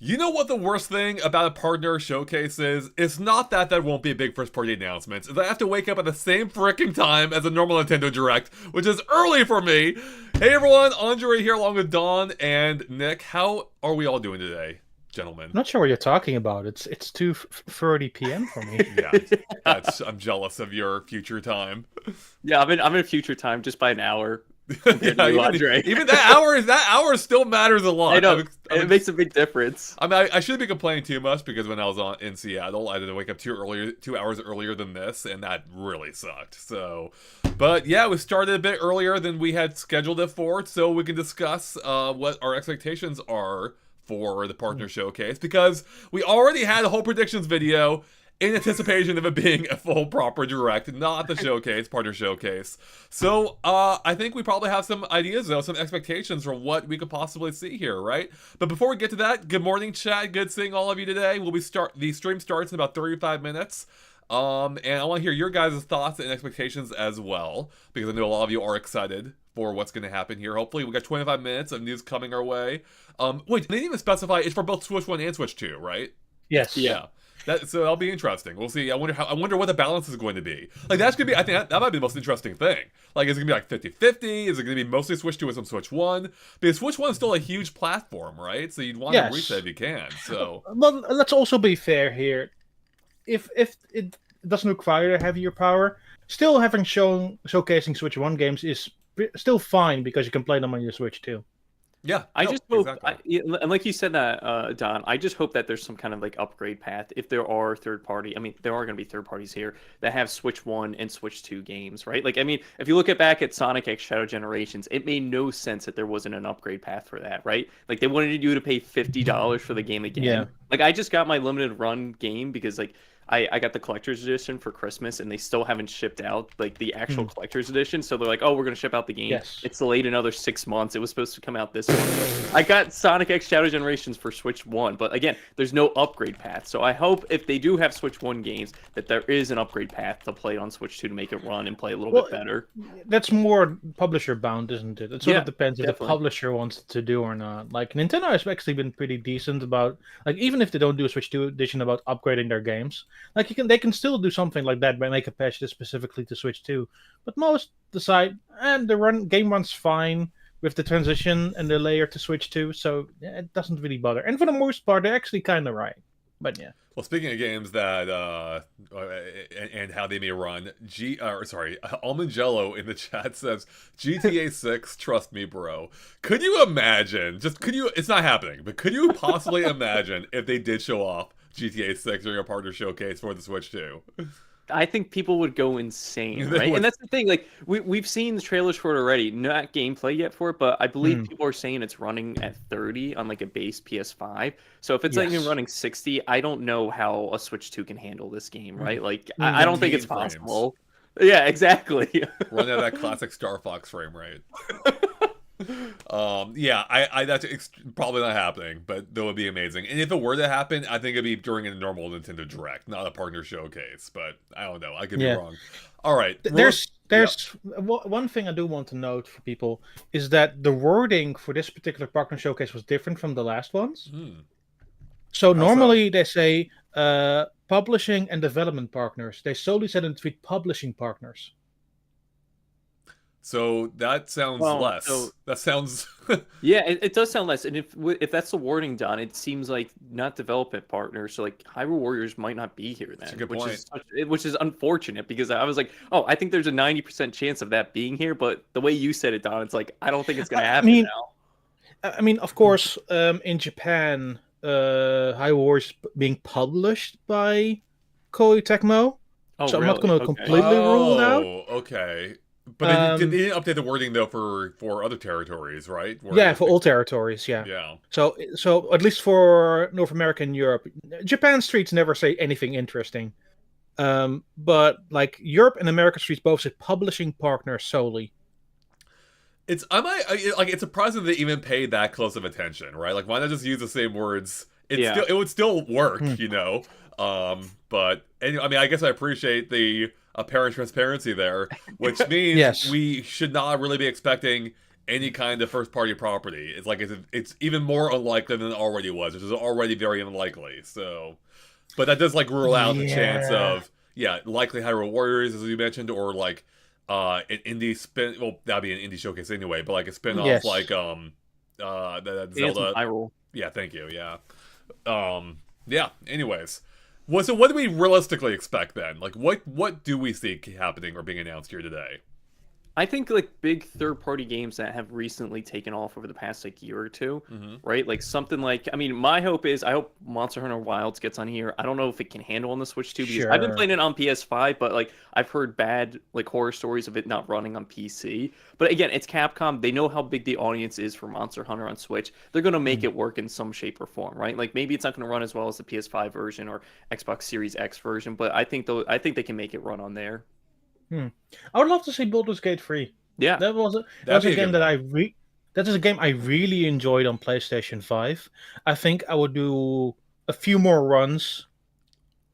You know what the worst thing about a partner showcase is? It's not that there won't be big first party announcements. It's that I have to wake up at the same freaking time as a normal Nintendo Direct, which is early for me. Hey everyone, Andre here along with Dawn and Nick. How are we all doing today, gentlemen? I'm not sure what you're talking about. It's 2:30 p.m. for me. Yeah, I'm jealous of your future time. Yeah, I'm in future time just by an hour compared Yeah, to you, Andre. even that hour still matters a lot. I know it makes a big difference. I mean, I shouldn't be complaining too much because when I was in Seattle, I had to wake up 2 hours earlier than this, and that really sucked. So, but yeah, we started a bit earlier than we had scheduled it for, so we can discuss what our expectations are for the partner showcase, because we already had a whole predictions video in anticipation of it being a full proper direct, not the showcase, partner showcase. So, I think we probably have some ideas, though, some expectations for what we could possibly see here, right? But before we get to that, good morning, chat. Good seeing all of you today. The stream starts in about 35 minutes. And I want to hear your guys' thoughts and expectations as well, because I know a lot of you are excited for what's going to happen here. Hopefully, we got 25 minutes of news coming our way. Wait, they didn't even specify it's for both Switch 1 and Switch 2, right? Yes. Yeah. So that'll be interesting. We'll see. I wonder what the balance is going to be. Like, that's gonna be, I think that might be the most interesting thing. Like, is it gonna be like 50-50? Is it gonna be mostly Switch 2 with some Switch 1? Because Switch 1 is still a huge platform, right? So you'd want to reach that if you can. So, well, let's also be fair here. If it doesn't require heavier power, still having showcasing Switch 1 games is still fine because you can play them on your Switch 2. yeah, I no, just hope, exactly. and like you said that, Don, I just hope that there's some kind of like upgrade path. If there are third party, I mean, there are going to be third parties here that have Switch 1 and Switch 2 games, right? Like, I mean, if you look back at Sonic X Shadow Generations, it made no sense that there wasn't an upgrade path for that, right? Like, they wanted you to pay $50 for the game again. Yeah. Like, I just got my limited run game because, like, I got the collector's edition for Christmas, and they still haven't shipped out like the actual collector's edition. So they're like, "Oh, we're gonna ship out the game." Yes. It's delayed another 6 months. It was supposed to come out this month. I got Sonic X Shadow Generations for Switch 1, but again, there's no upgrade path. So I hope if they do have Switch 1 games, that there is an upgrade path to play on Switch 2 to make it run and play a little bit better. That's more publisher bound, isn't it? It sort of depends if the publisher wants to do or not. Like, Nintendo has actually been pretty decent about, like, even if they don't do a Switch 2 edition, about upgrading their games. Like, they can still do something like that by make a patch that's specifically to Switch 2. But most decide, and the game runs fine with the transition and the layer to Switch 2, so yeah, it doesn't really bother. And for the most part, they're actually kind of right. But yeah. Well, speaking of games that and how they may run, Almond Jello in the chat says GTA 6. Trust me, bro. Could you imagine? It's not happening, but could you possibly imagine if they did show off GTA 6 during a partner showcase for the Switch 2? I think people would go insane, right? And that's the thing. Like we've seen the trailers for it already. Not gameplay yet for it, but I believe people are saying it's running at 30 on like a base PS5. So if it's like even running 60, I don't know how a Switch 2 can handle this game, right? Like I don't think it's possible. Yeah, exactly. Run out of that classic Star Fox frame rate. Yeah, that's probably not happening, but that would be amazing. And if it were to happen, I think it'd be during a normal Nintendo Direct, not a partner showcase. But I don't know, I could be wrong. All right, there's one thing I do want to note for people is that the wording for this particular partner showcase was different from the last ones. So normally they say publishing and development partners. They solely said in the tweet publishing partners. So that sounds less. That sounds. Yeah, it does sound less. And if that's the wording done, it seems like not development partners. So like Hyrule Warriors might not be here then, which is unfortunate because I was like, oh, I think there's a 90% chance of that being here. But the way you said it, Don, it's like I don't think it's gonna happen now. I mean, of course, in Japan, Hyrule Warriors being published by Koei Tecmo, so I'm not going to completely rule it out. Okay. But they didn't update the wording though for other territories, right? Yeah, for all territories, yeah. Yeah. So at least for North America and Europe, Japan streets never say anything interesting. But like Europe and America streets both say publishing partner solely. It's surprising they even paid that close of attention, right? Like, why not just use the same words? It would still work, you know. But anyway, I mean, I guess I appreciate the apparent transparency there, which means we should not really be expecting any kind of first-party property. It's like it's even more unlikely than it already was, which is already very unlikely. So, but that does like rule out the chance of likely Hyrule Warriors, as you mentioned, or like an indie spin. Well, that'd be an indie showcase anyway, but like a spin-off like that Zelda. Hyrule. Yeah, thank you. Yeah. Yeah. Anyways, so what do we realistically expect then? Like, what do we see happening or being announced here today? I think like big third-party games that have recently taken off over the past like year or two, right? Like something like, I mean, my hope is I hope Monster Hunter Wilds gets on here. I don't know if it can handle on the Switch 2 because I've been playing it on PS5, but like I've heard bad like horror stories of it not running on PC. But again, it's Capcom. They know how big the audience is for Monster Hunter on Switch. They're gonna make it work in some shape or form, right? Like maybe it's not gonna run as well as the PS5 version or Xbox Series X version, but I think they can make it run on there. I would love to see Baldur's Gate 3. Yeah, that was a game that that is a game I really enjoyed on PlayStation 5. I think I would do a few more runs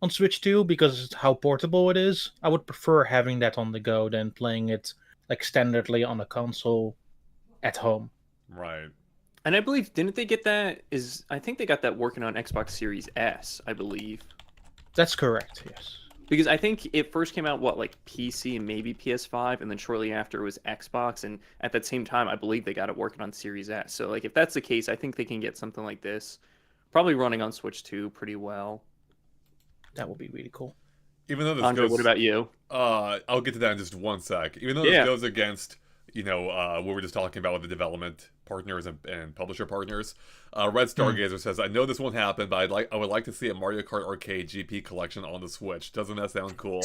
on Switch 2 because of how portable it is. I would prefer having that on the go than playing it like standardly on a console at home. Right. And I believe didn't they get that? I think they got that working on Xbox Series S. I believe. That's correct. Yes. Because I think it first came out, like PC and maybe PS5, and then shortly after it was Xbox, and at that same time, I believe they got it working on Series S. So, like, if that's the case, I think they can get something like this, probably running on Switch 2 pretty well. That would be really cool. Even though this Andre, what about you? I'll get to that in just one sec. Even though this goes against, what we're just talking about with the development partners and publisher partners, Red Stargazer says, I know this won't happen, but I would like to see a Mario Kart Arcade GP collection on the Switch. Doesn't that sound cool?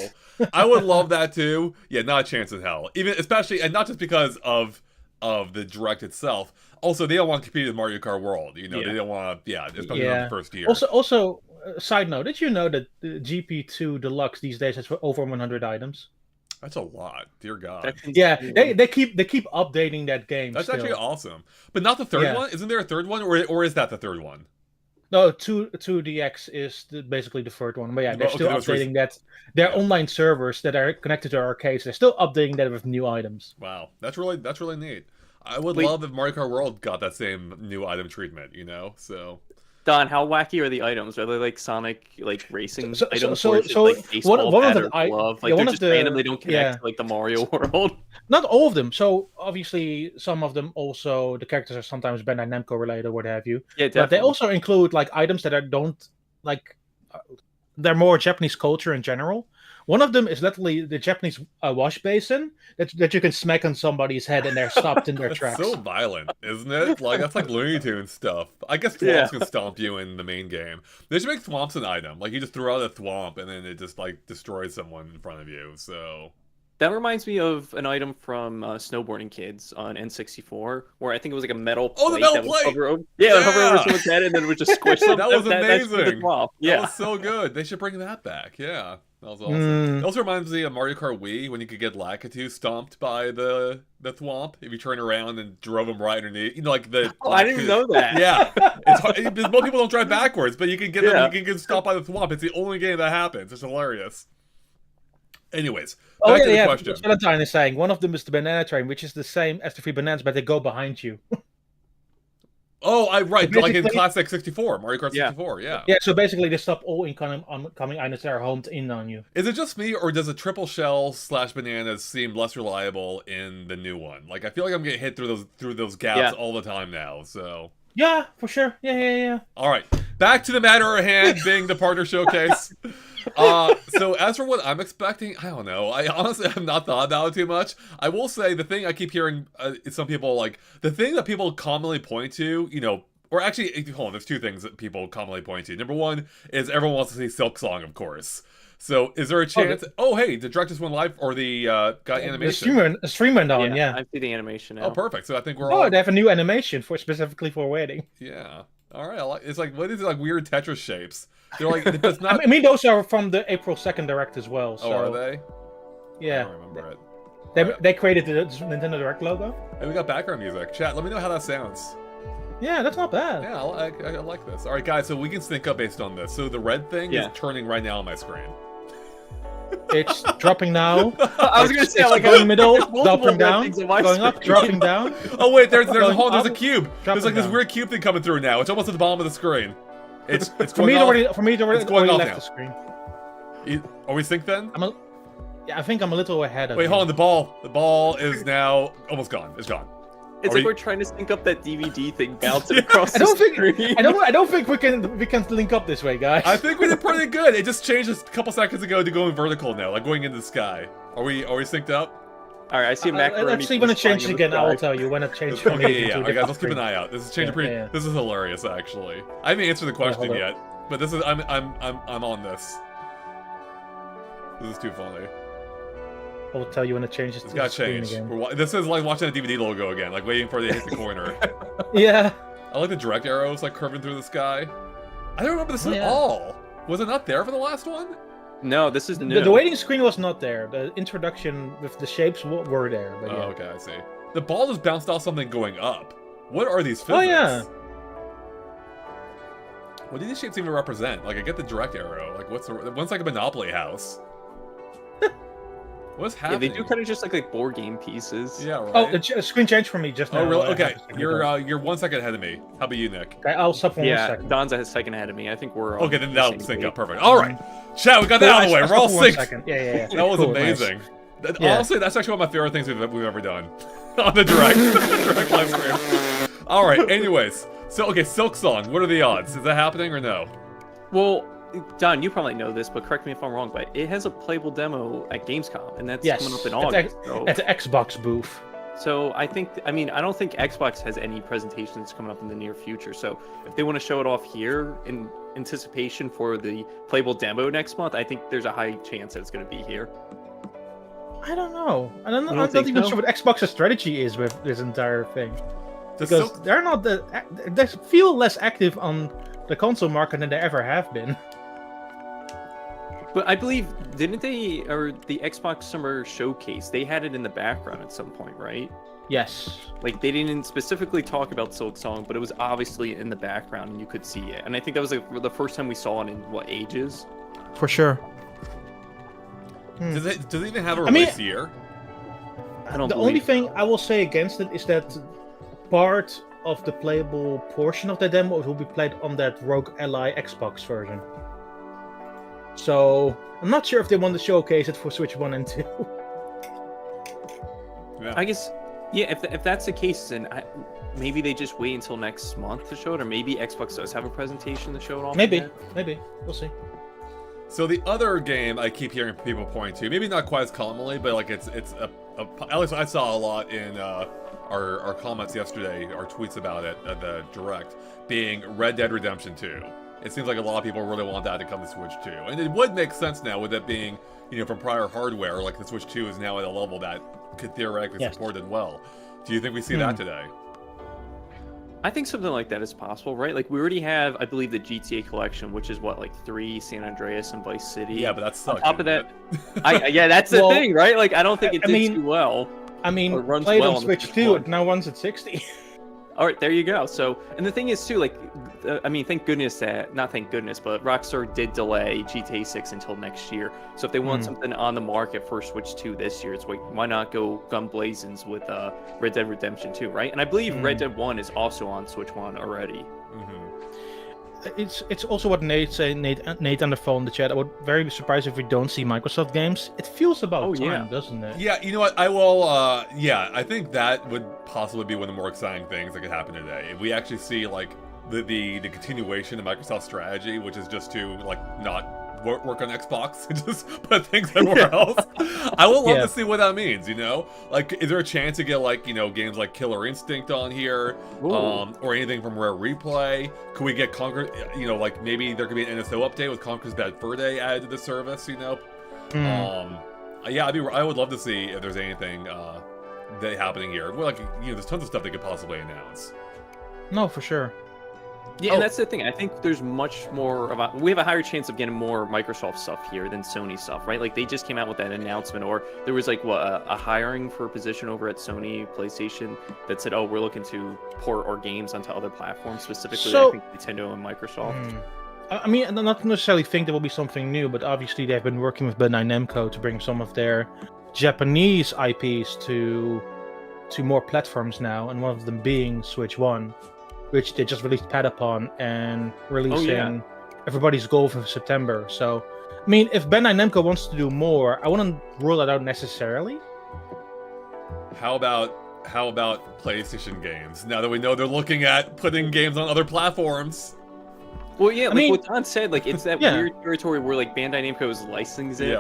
I would love that too. Yeah, not a chance in hell. Even especially, and not just because of the Direct itself. Also, they don't want to compete with Mario Kart World. They don't want to. Especially not the first year. Also, side note: did you know that the GP2 Deluxe these days has over 100 items? That's a lot, dear God. Yeah, they keep updating that game. That's actually awesome, but not the third one. Isn't there a third one, or is that the third one? No, 2DX is basically the third one. But yeah, they're still updating that. Their online servers that are connected to arcades, they're still updating that with new items. Wow, that's really neat. I would love if Mario Kart World got that same new item treatment. So. Don, how wacky are the items? Are they like Sonic racing items? So like one of the glove? Like they're just randomly don't connect to like the Mario world. Not all of them. So obviously some of them also the characters are sometimes Bandai Namco related or what have you. Yeah, definitely. But they also include like items that they're more Japanese culture in general. One of them is literally the Japanese wash basin that you can smack on somebody's head and they're stopped in their tracks. So violent, isn't it? Like that's like Looney Tunes stuff. I guess thwomps can stomp you in the main game. They should make thwomps an item. Like you just throw out a thwomp and then it just like destroys someone in front of you. So that reminds me of an item from Snowboarding Kids on N64, where I think it was like a metal plate. Oh, the metal plate! Hover over someone's head and then it would just squish them. That was amazing. That was so good. They should bring that back. Yeah. That was awesome. It also reminds me of Mario Kart Wii when you could get Lakitu stomped by the thwomp if you turn around and drove him right underneath. Like the. Oh, I didn't even know that. Yeah, it's hard, because most people don't drive backwards, but you can get them. You can get stopped by the thwomp. It's the only game that happens. It's hilarious. Anyways, back to the question. Valentine is saying one of them is the banana train, which is the same as the 3 bananas, but they go behind you. Oh, right, like in Classic 64, Mario Kart 64, yeah. Yeah, so basically they stop all incoming items that are homed in on you. Is it just me, or does a triple shell / bananas seem less reliable in the new one? Like, I feel like I'm getting hit through those gaps all the time now, so... Yeah, for sure. Yeah. All right, back to the matter at hand, being the partner showcase. So as for what I'm expecting, I don't know. I honestly have not thought about it too much. I will say the thing I keep hearing is some people like the thing that people commonly point to, or actually, hold on, there's 2 things that people commonly point to. Number one is everyone wants to see Silk Song, of course. So is there a chance? Hey, the direct just went live, or the got animation? The stream went on, yeah. I see the animation now. Oh, perfect. So I think we're all. Oh, they have a new animation specifically for wedding. Yeah. All right. It's like what is it like weird Tetris shapes? They're like it's not. I mean, those are from the April 2nd Direct as well. So... Oh, are they? Yeah. I don't remember it. They created the Nintendo Direct logo. Hey, we got background music. Chat, let me know how that sounds. Yeah, that's not bad. Yeah, I like this. All right, guys, so we can sync up based on this. So the red thing is turning right now on my screen. It's dropping now. I was gonna say, It's like, going middle, multiple dropping red down, things on my going up, screen. dropping down. Oh wait, there's Going a up, cube. There's dropping like this down. weird cube thing coming through now. It's almost at the bottom of the screen. It's For me, going it off. already It's going off left now. the screen. Are we synced then? I think I'm a little ahead of Wait, you. hold on. The ball is now almost gone. It's gone. It's like we're trying to sync up that DVD thing bouncing across I don't the think screen. I don't think we can link up this way, guys. I think we did pretty good. It just changed a couple seconds ago to going vertical now, like going into the sky. Are we synced up? All right, I see a macaroni. Let's see when it changes again. I will tell you when it changes. From Okay, me to yeah. a All right, guys, let's keep different an eye out. This is changing pretty. Yeah. This is hilarious, actually. I haven't answered the question hold yet, but this is I'm on this. This is too funny. I will tell you when it changes It's to got the to screen change. again. This is like watching a DVD logo again, like waiting for it to hit the corner. Yeah. I like the direct arrows like curving through the sky. I don't remember this at yeah. all. Was it not there for the last one? No, this is new. The waiting screen was not there. The introduction with the shapes were there. But Oh, yeah. okay, I see. The ball just bounced off something going up. What are these physics? Oh yeah. What do these shapes even represent? Like, I get the direct arrow. Like, one's like a Monopoly house. What's Yeah, happening? they do kind of just like board game pieces. Yeah, right. Oh, the screen changed for me just now. Oh, really? I Okay, have to check it out. you're 1 second ahead of me. How about you, Nick? Okay, I'll stop for 1 Yeah, second. Don's a second ahead of me. I think we're on Okay, then the that'll same sync page. up. Perfect. All right. Chat, we got that out of the way. We're all Stop for 1 synced. second. Yeah. That was Cool, nice. amazing. Yeah. Honestly, that's actually one of my favorite things we've ever done. On the direct, direct live stream. All right, anyways. So, okay, Silk Song. What are the odds? Is that happening or no? Well, Don, you probably know this, but correct me if I'm wrong, but it has a playable demo at Gamescom, and that's Yes. coming up in At August. the Xbox booth. So I don't think Xbox has any presentations coming up in the near future. So if they want to show it off here in anticipation for the playable demo next month, I think there's a high chance that it's going to be here. I don't know. I don't know. You I'm don't not think even so? sure what Xbox's strategy is with this entire thing. Does Because Silk- they're not they feel less active on the console market than they ever have been. But I believe, didn't they, or the Xbox Summer Showcase, they had it in the background at some point, right? Yes. Like, they didn't specifically talk about Silk Song, but it was obviously in the background and you could see it. And I think that was like the first time we saw it in, what, ages? For sure. Does it even have a I mean- release year? I don't The believe only thing I will say against it is that part of the playable portion of the demo will be played on that Rogue Ally Xbox version. So I'm not sure if they want to showcase it for Switch 1 and 2. Yeah. I guess, yeah, if that's the case, then maybe they just wait until next month to show it, or maybe Xbox does have a presentation to show it off. Maybe. again. We'll see. So the other game I keep hearing people point to, maybe not quite as commonly, but like it's at least I saw a lot in our comments yesterday, our tweets about it at the direct, being Red Dead Redemption 2. It seems like a lot of people really want that to come to Switch 2, and it would make sense now with it being, from prior hardware. Like the Switch 2 is now at a level that could theoretically support it well. Do you think we see that today? I think something like that is possible, right? Like, we already have, I believe, the GTA collection, which is what, like 3 San Andreas and Vice City. Yeah, but that sucks. On top of that, yeah, that's the thing, right? Like, I don't think it did too well. I mean, Or runs played well on on the Switch Switch 2, One. it now runs at 60. All right, there you go. So, and the thing is too, like, thank goodness that, not thank goodness, but Rockstar did delay GTA 6 until next year. So if they want something on the market for Switch 2 this year, it's like, why not go gun blazing with Red Dead Redemption 2, right? And I believe Red Dead 1 is also on Switch 1 already. It's also what Nate said. Nate on the phone in the chat. I would very be surprised if we don't see Microsoft games. It feels about time, doesn't it? Yeah, you know what? I will. I think that would possibly be one of the more exciting things that could happen today. If we actually see like the continuation of Microsoft's strategy, which is just to like not work on Xbox and just put things everywhere else. I would love to see what that means. Like, is there a chance to get like games like Killer Instinct on here, or anything from Rare Replay? Could we get Conquer? Like maybe there could be an NSO update with Conquer's Bad Fur Day added to the service. Yeah, I would love to see if there's anything that happening here. Well, like there's tons of stuff they could possibly announce. No, for sure. Yeah, and that's the thing. I think there's much more we have a higher chance of getting more Microsoft stuff here than Sony stuff, right? Like, they just came out with that announcement, or there was like a hiring for a position over at Sony PlayStation that said, oh, we're looking to port our games onto other platforms, specifically I think Nintendo and Microsoft. I mean, I don't necessarily think there will be something new, but obviously they've been working with Bandai Namco to bring some of their Japanese IPs to more platforms now, and one of them being Switch 1, which they just released Patapon and releasing Everybody's Golf in September. So, I mean, if Bandai Namco wants to do more, I wouldn't rule that out necessarily. How about PlayStation games? Now that we know they're looking at putting games on other platforms. Well, yeah, like what Don said, like it's that weird territory where like Bandai Namco is licensing it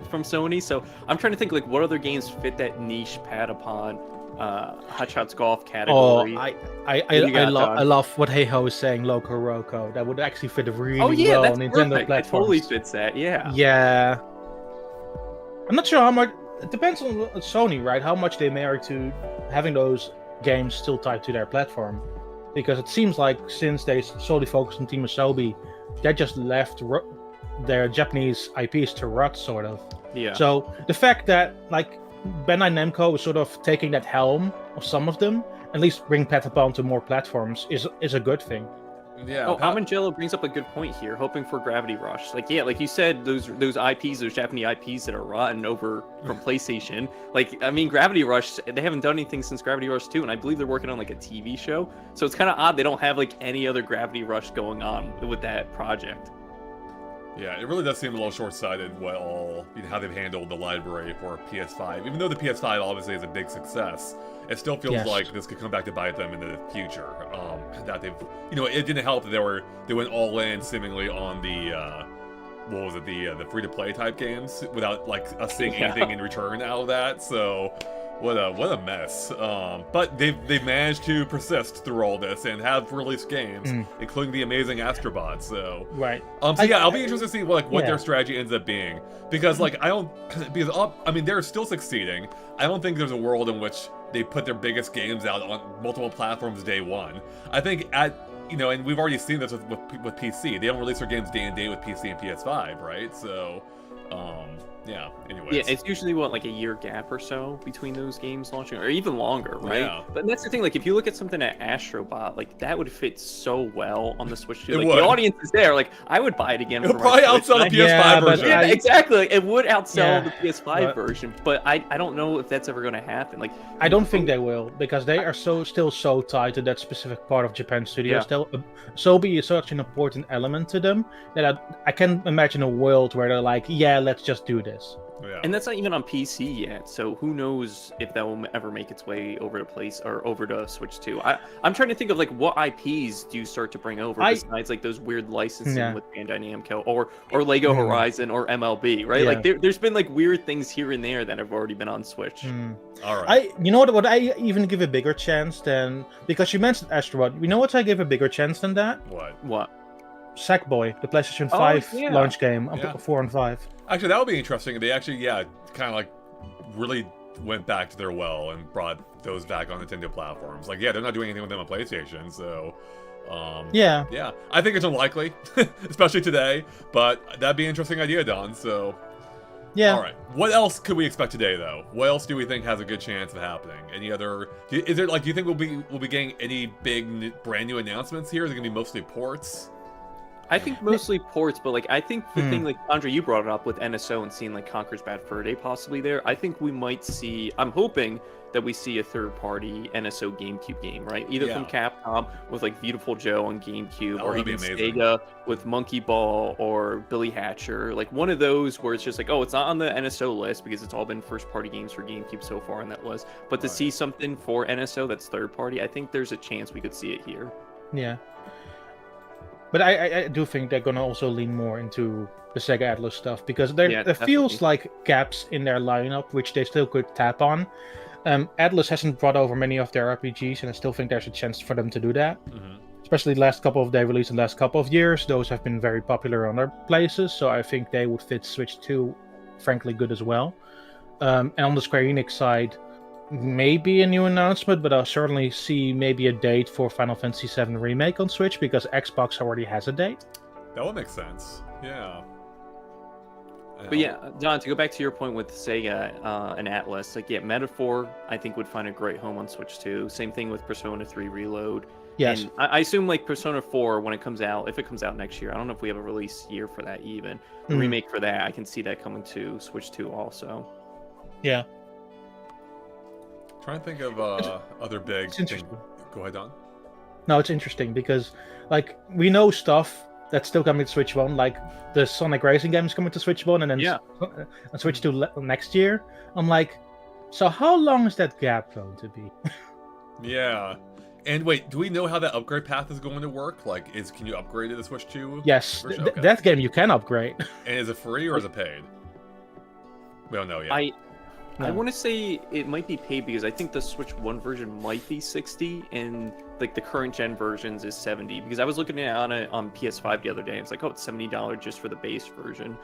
from Sony. So I'm trying to think like what other games fit that niche Patapon, Hot Shots Golf category. Oh, I love what Heiho is saying. Loco Roco, that would actually fit really well on Nintendo platforms. It totally fits that. Yeah. Yeah. I'm not sure how much. It depends on Sony, right? How much they marry to having those games still tied to their platform. Because it seems like since they solely focused on Team Asobi, they just left their Japanese IPs to rot, sort of. Yeah. So the fact that like Bandai Namco is sort of taking that helm of some of them, at least bring Patapon to more platforms, is a good thing. Yeah. Oh, Amangello brings up a good point here. Hoping for Gravity Rush, like like you said, those IPs, those Japanese IPs that are rotten over from PlayStation. Like I mean, Gravity Rush, they haven't done anything since Gravity Rush 2, and I believe they're working on like a TV show. So it's kind of odd they don't have like any other Gravity Rush going on with that project. Yeah, it really does seem a little short-sighted how they've handled the library for PS5. Even though the PS5 obviously is a big success, it still feels like this could come back to bite them in the future. That they've, it didn't help that they went all in seemingly on the the free-to-play type games without like us seeing anything in return out of that. So what a mess. But they've managed to persist through all this and have released games, including the amazing Astrobot. So I'll be interested to see what their strategy ends up being, because they're still succeeding. I don't think there's a world in which they put their biggest games out on multiple platforms day one. I think and we've already seen this with PC. They don't release their games day and date with PC and PS5, right? So anyways. Yeah, it's usually like a year gap or so between those games launching, or even longer, right? Yeah. But that's the thing, like if you look at something at Astrobot, like that would fit so well on the Switch 2. Like the audience is there, like I would buy it again. It'll probably outsell the PS5 version. Yeah, exactly. Like, it would outsell the PS5 version, but I don't know if that's ever going to happen. Like I don't think they will, because they are still so tied to that specific part of Japan Studios. Sobi is such an important element to them that I can't imagine a world where they're like, let's just do this. Yeah. And that's not even on PC yet, so who knows if that will ever make its way over to Switch 2. I'm trying to think of like what IPs do you start to bring over besides like those weird licensing with Bandai Namco or Lego Horizon or MLB, right? Like there's been like weird things here and there that have already been on Switch. All right. You know what I even give a bigger chance than, because you mentioned Astrobot, you know what I give a bigger chance than that? What? Sackboy, the PlayStation 5 launch game, 4 and 5. Actually, that would be interesting. They actually, kind of like really went back to their well and brought those back on Nintendo platforms. Like, they're not doing anything with them on PlayStation, so I think it's unlikely, especially today. But that'd be an interesting idea, Don. So all right, what else could we expect today, though? What else do we think has a good chance of happening? Any other? Do you think we'll be getting any big brand new announcements here? Is it gonna be mostly ports? I think mostly ports, but like I think the thing, like Andre, you brought it up with NSO and seeing like Conker's Bad Fur Day possibly there. I think we might see. I'm hoping that we see a third-party NSO GameCube game, right? Either from Capcom with like Beautiful Joe on GameCube, or even Sega with Monkey Ball or Billy Hatcher. Like one of those where it's just like, it's not on the NSO list because it's all been first-party games for GameCube so far on that list. But to see something for NSO that's third-party, I think there's a chance we could see it here. Yeah. But I do think they're going to also lean more into the Sega Atlas stuff, because there feels like gaps in their lineup which they still could tap on. Atlas hasn't brought over many of their RPGs, and I still think there's a chance for them to do that. Especially they released in the last couple of years. Those have been very popular on other places, so I think they would fit Switch 2 frankly good as well. And on the Square Enix side, maybe a new announcement, but I'll certainly see maybe a date for Final Fantasy VII Remake on Switch, because Xbox already has a date. That would make sense. Yeah. But Don, to go back to your point with Sega and Atlas, like Metaphor, I think would find a great home on Switch 2. Same thing with Persona 3 Reload. Yes. And I assume like Persona 4 when it comes out, if it comes out next year, I don't know if we have a release year for that even. The remake for that, I can see that coming to Switch 2 also. Yeah. Trying to think of other big things. Go ahead, Don. No, it's interesting because like we know stuff that's still coming to Switch 1, like the Sonic Racing game is coming to Switch 1 and then Switch 2 next year. I'm like, so how long is that gap going to be? Yeah. And wait, do we know how that upgrade path is going to work? Like, can you upgrade to the Switch 2? Yes, that game you can upgrade. And is it free or is it paid? We don't know yet. I want to say it might be paid because I think the Switch 1 version might be 60 and like the current gen versions is 70. Because I was looking at it on PS5 the other day. It's like, oh, it's $70 just for the base version.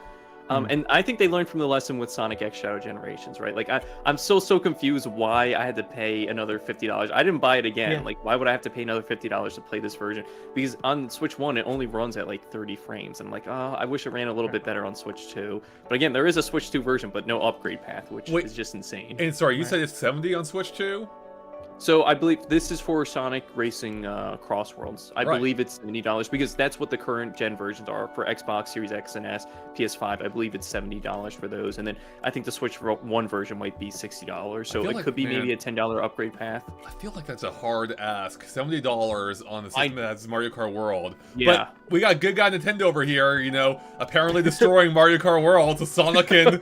And I think they learned from the lesson with Sonic X Shadow Generations, right? Like, I'm still so confused why I had to pay another $50. I didn't buy it again. Yeah. Like, why would I have to pay another $50 to play this version? Because on Switch 1, it only runs at like 30 frames. I'm like, oh, I wish it ran a little bit better on Switch 2. But again, there is a Switch 2 version, but no upgrade path, which is just insane. And sorry, you said it's 70 on Switch 2? So I believe this is for Sonic Racing Crossworlds. I believe it's $70 because that's what the current gen versions are for Xbox Series X and S, PS5. I believe it's $70 for those, and then I think the Switch 1 version might be $60. So it could be maybe a $10 upgrade path. I feel like that's a hard ask. $70 on the system that has Mario Kart World. Yeah. But we got good guy Nintendo over here, you know, apparently destroying Mario Kart World. So Sonic can,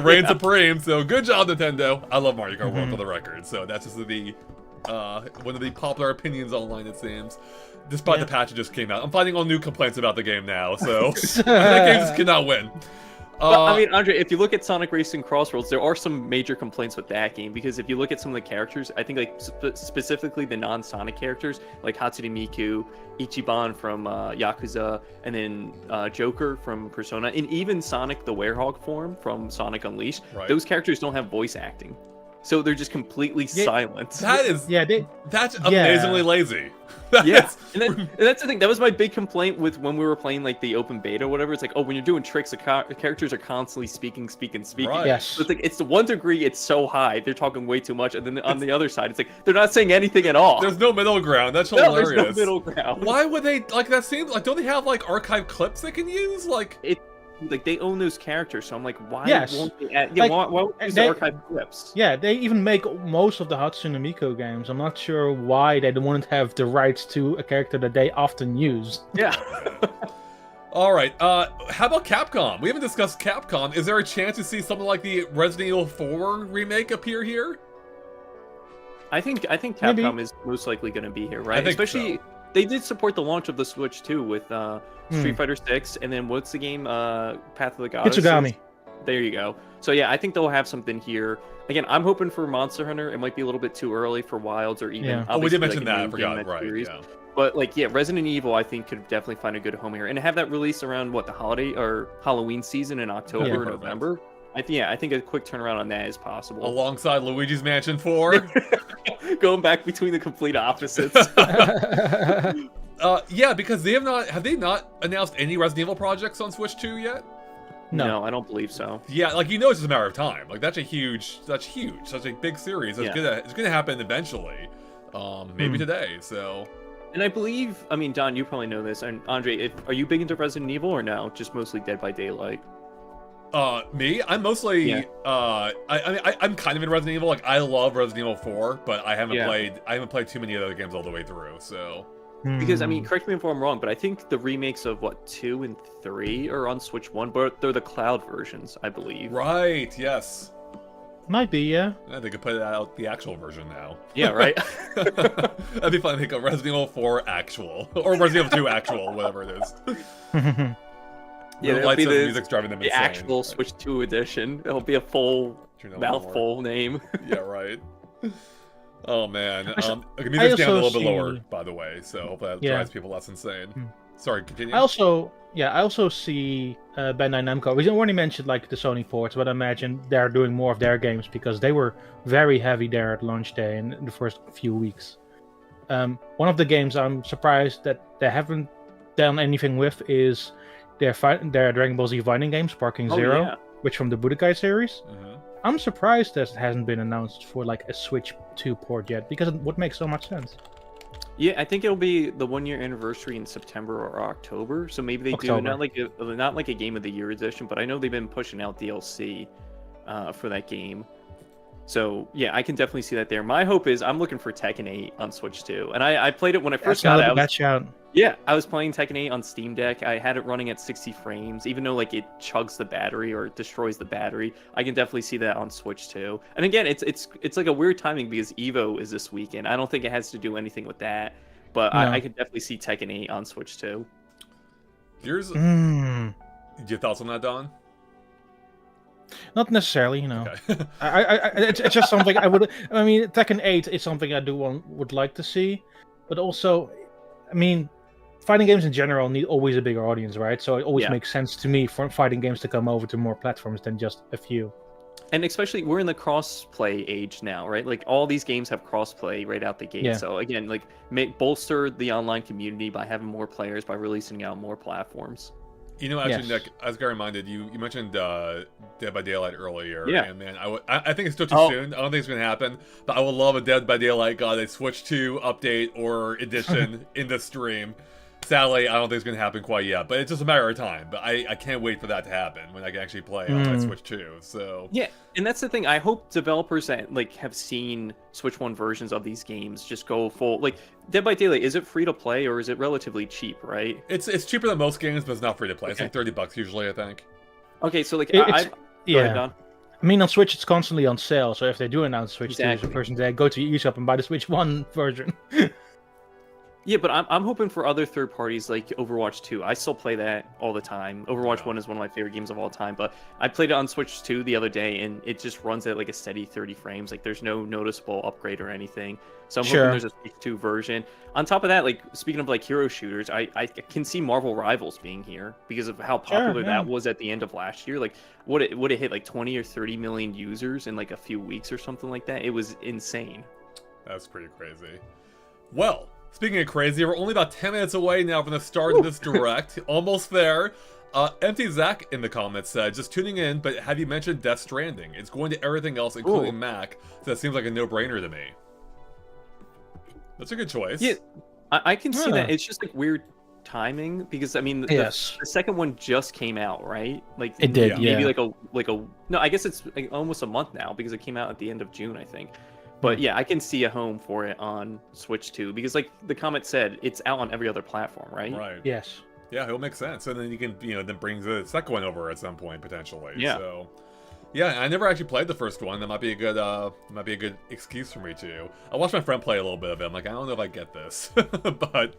reign supreme. So good job, Nintendo. I love Mario Kart World for the record. So that's just the one of the popular opinions online, it seems. Despite the patch that just came out, I'm finding all new complaints about the game now. So that game just cannot win. But, I mean, Andre, if you look at Sonic Racing Crossworlds, there are some major complaints with that game because if you look at some of the characters, I think like specifically the non-Sonic characters, like Hatsune Miku, Ichiban from Yakuza, and then Joker from Persona, and even Sonic the Werehog form from Sonic Unleashed, those characters don't have voice acting. So they're just completely silent. That is, that's amazingly lazy. And that's the thing. That was my big complaint with when we were playing like the open beta or whatever. It's like, oh, when you're doing tricks, the characters are constantly speaking. Right. Yes. So it's like it's the 1 degree. It's so high. They're talking way too much. And then on the other side, it's like they're not saying anything at all. There's no middle ground. That's hilarious. There's no middle ground. Why would they like that? Seems like, don't they have like archive clips they can use? Like like they own those characters, so I'm like, why won't they add, like, why won't they use the archive clips? Yeah, they even make most of the Hatsune Miku games. I'm not sure why they don't want to have the rights to a character that they often use. Yeah. All right. How about Capcom? We haven't discussed Capcom. Is there a chance to see something like the Resident Evil 4 remake appear here? I think Capcom is most likely going to be here, right? Especially they did support the launch of the Switch too with Street Fighter 6, and then what's the game? Path of the Goddess. Kitsugami. There you go. So yeah, I think they'll have something here. Again, I'm hoping for Monster Hunter. It might be a little bit too early for Wilds or even. Oh, we did mention that. I forgot. Right. Series. Yeah. But like, yeah, Resident Evil, I think could definitely find a good home here, and have that release around the holiday or Halloween season in October or November. I think a quick turnaround on that is possible. Alongside Luigi's Mansion 4. Going back between the complete opposites. Yeah, because have they not announced any Resident Evil projects on Switch 2 yet? No, I don't believe so. Yeah, like it's just a matter of time. Like that's huge, such a big series. It's gonna happen eventually. Maybe today. So. And I believe, I mean, Don, you probably know this, and Andre, are you big into Resident Evil or no? Just mostly Dead by Daylight. Me? I'm mostly I'm kind of in Resident Evil. Like I love Resident Evil 4, but I haven't played too many other games all the way through. So because I mean, correct me if I'm wrong, but I think the remakes of 2 and 3 are on Switch 1, but they're the cloud versions, I believe. Right, yes. Might be, yeah. They could put out the actual version now. Yeah, right. That'd be fun to make a Resident Evil 4 actual. Or Resident Evil 2 actual, whatever it is. Yeah, it'll be music's driving them the insane. Actual Switch 2 edition. It'll be a full mouthful name. Yeah, right. Oh man, music's down a little bit lower, by the way, so hopefully that drives people less insane. Sorry, continue. I also see Bandai Namco. We already mentioned like the Sony ports, but I imagine they're doing more of their games because they were very heavy there at launch day in the first few weeks. One of the games I'm surprised that they haven't done anything with is their Dragon Ball Z fighting game, Sparking Zero, which from the Budokai series. I'm surprised that it hasn't been announced for like a Switch 2 port yet, because it would make so much sense. Yeah, I think it'll be the 1-year anniversary in September or October. So maybe they do not like a Game of the Year edition, but I know they've been pushing out DLC for that game. So yeah, I can definitely see that there. My hope is I'm looking for Tekken 8 on Switch 2, and I played it when I first got it. Yeah, I was playing Tekken 8 on Steam Deck. I had it running at 60 frames, even though like it chugs the battery or destroys the battery. I can definitely see that on Switch 2. And again, it's like a weird timing because Evo is this weekend. I don't think it has to do anything with that, but no. I could definitely see Tekken 8 on Switch 2. Here's your thoughts on that, Don? Not necessarily, you know. Okay. It's just something I would. I mean, Tekken 8 is something I would like to see, but also, I mean, fighting games in general need always a bigger audience, right? So it always makes sense to me for fighting games to come over to more platforms than just a few. And especially, we're in the cross-play age now, right? Like, all these games have cross-play right out the gate. Yeah. So, again, like, bolster the online community by having more players, by releasing out more platforms. You know, actually, Nick, I was got reminded, you mentioned Dead by Daylight earlier. Yeah. And, man, I think it's still too soon. I don't think it's going to happen. But I would love a Dead by Daylight, a Switch 2 update or edition in the stream. Sadly, I don't think it's going to happen quite yet, but it's just a matter of time. But I can't wait for that to happen when I can actually play on my Switch 2. So yeah, and that's the thing. I hope developers that like have seen Switch 1 versions of these games just go full. Like Dead by Daylight, is it free to play or is it relatively cheap? Right? It's cheaper than most games, but it's not free to play. It's like $30 usually, I think. Okay, so like go ahead, Don. I mean, on Switch, it's constantly on sale. So if they do announce Switch 2 as a version, they go to your eShop and buy the Switch 1 version. Yeah, but I'm hoping for other third parties like Overwatch 2. I still play that all the time. Overwatch 1 is one of my favorite games of all time, but I played it on Switch 2 the other day, and it just runs at like a steady 30 frames. Like, there's no noticeable upgrade or anything. So I'm hoping there's a Switch 2 version. On top of that, like, speaking of like hero shooters, I can see Marvel Rivals being here because of how popular that was at the end of last year. Like, would it hit like 20 or 30 million users in like a few weeks or something like that? It was insane. That's pretty crazy. Well, speaking of crazy, we're only about 10 minutes away now from the start of this direct. Almost there. Empty Zach in the comments said, just tuning in, but have you mentioned Death Stranding? It's going to everything else, including Mac, so that seems like a no-brainer to me. That's a good choice. Yeah, I can see that. It's just like weird timing because I mean, the second one just came out, right? Like it did, maybe like a no, I guess it's like almost a month now because it came out at the end of June, I think. But yeah, I can see a home for it on Switch 2 because, like the comment said, it's out on every other platform, right? Right. Yes. Yeah, it'll make sense. And then you can, then bring the second one over at some point potentially. Yeah. So, yeah, I never actually played the first one. That might be a good excuse for me to. I watched my friend play a little bit of it. I'm like, I don't know if I get this, but.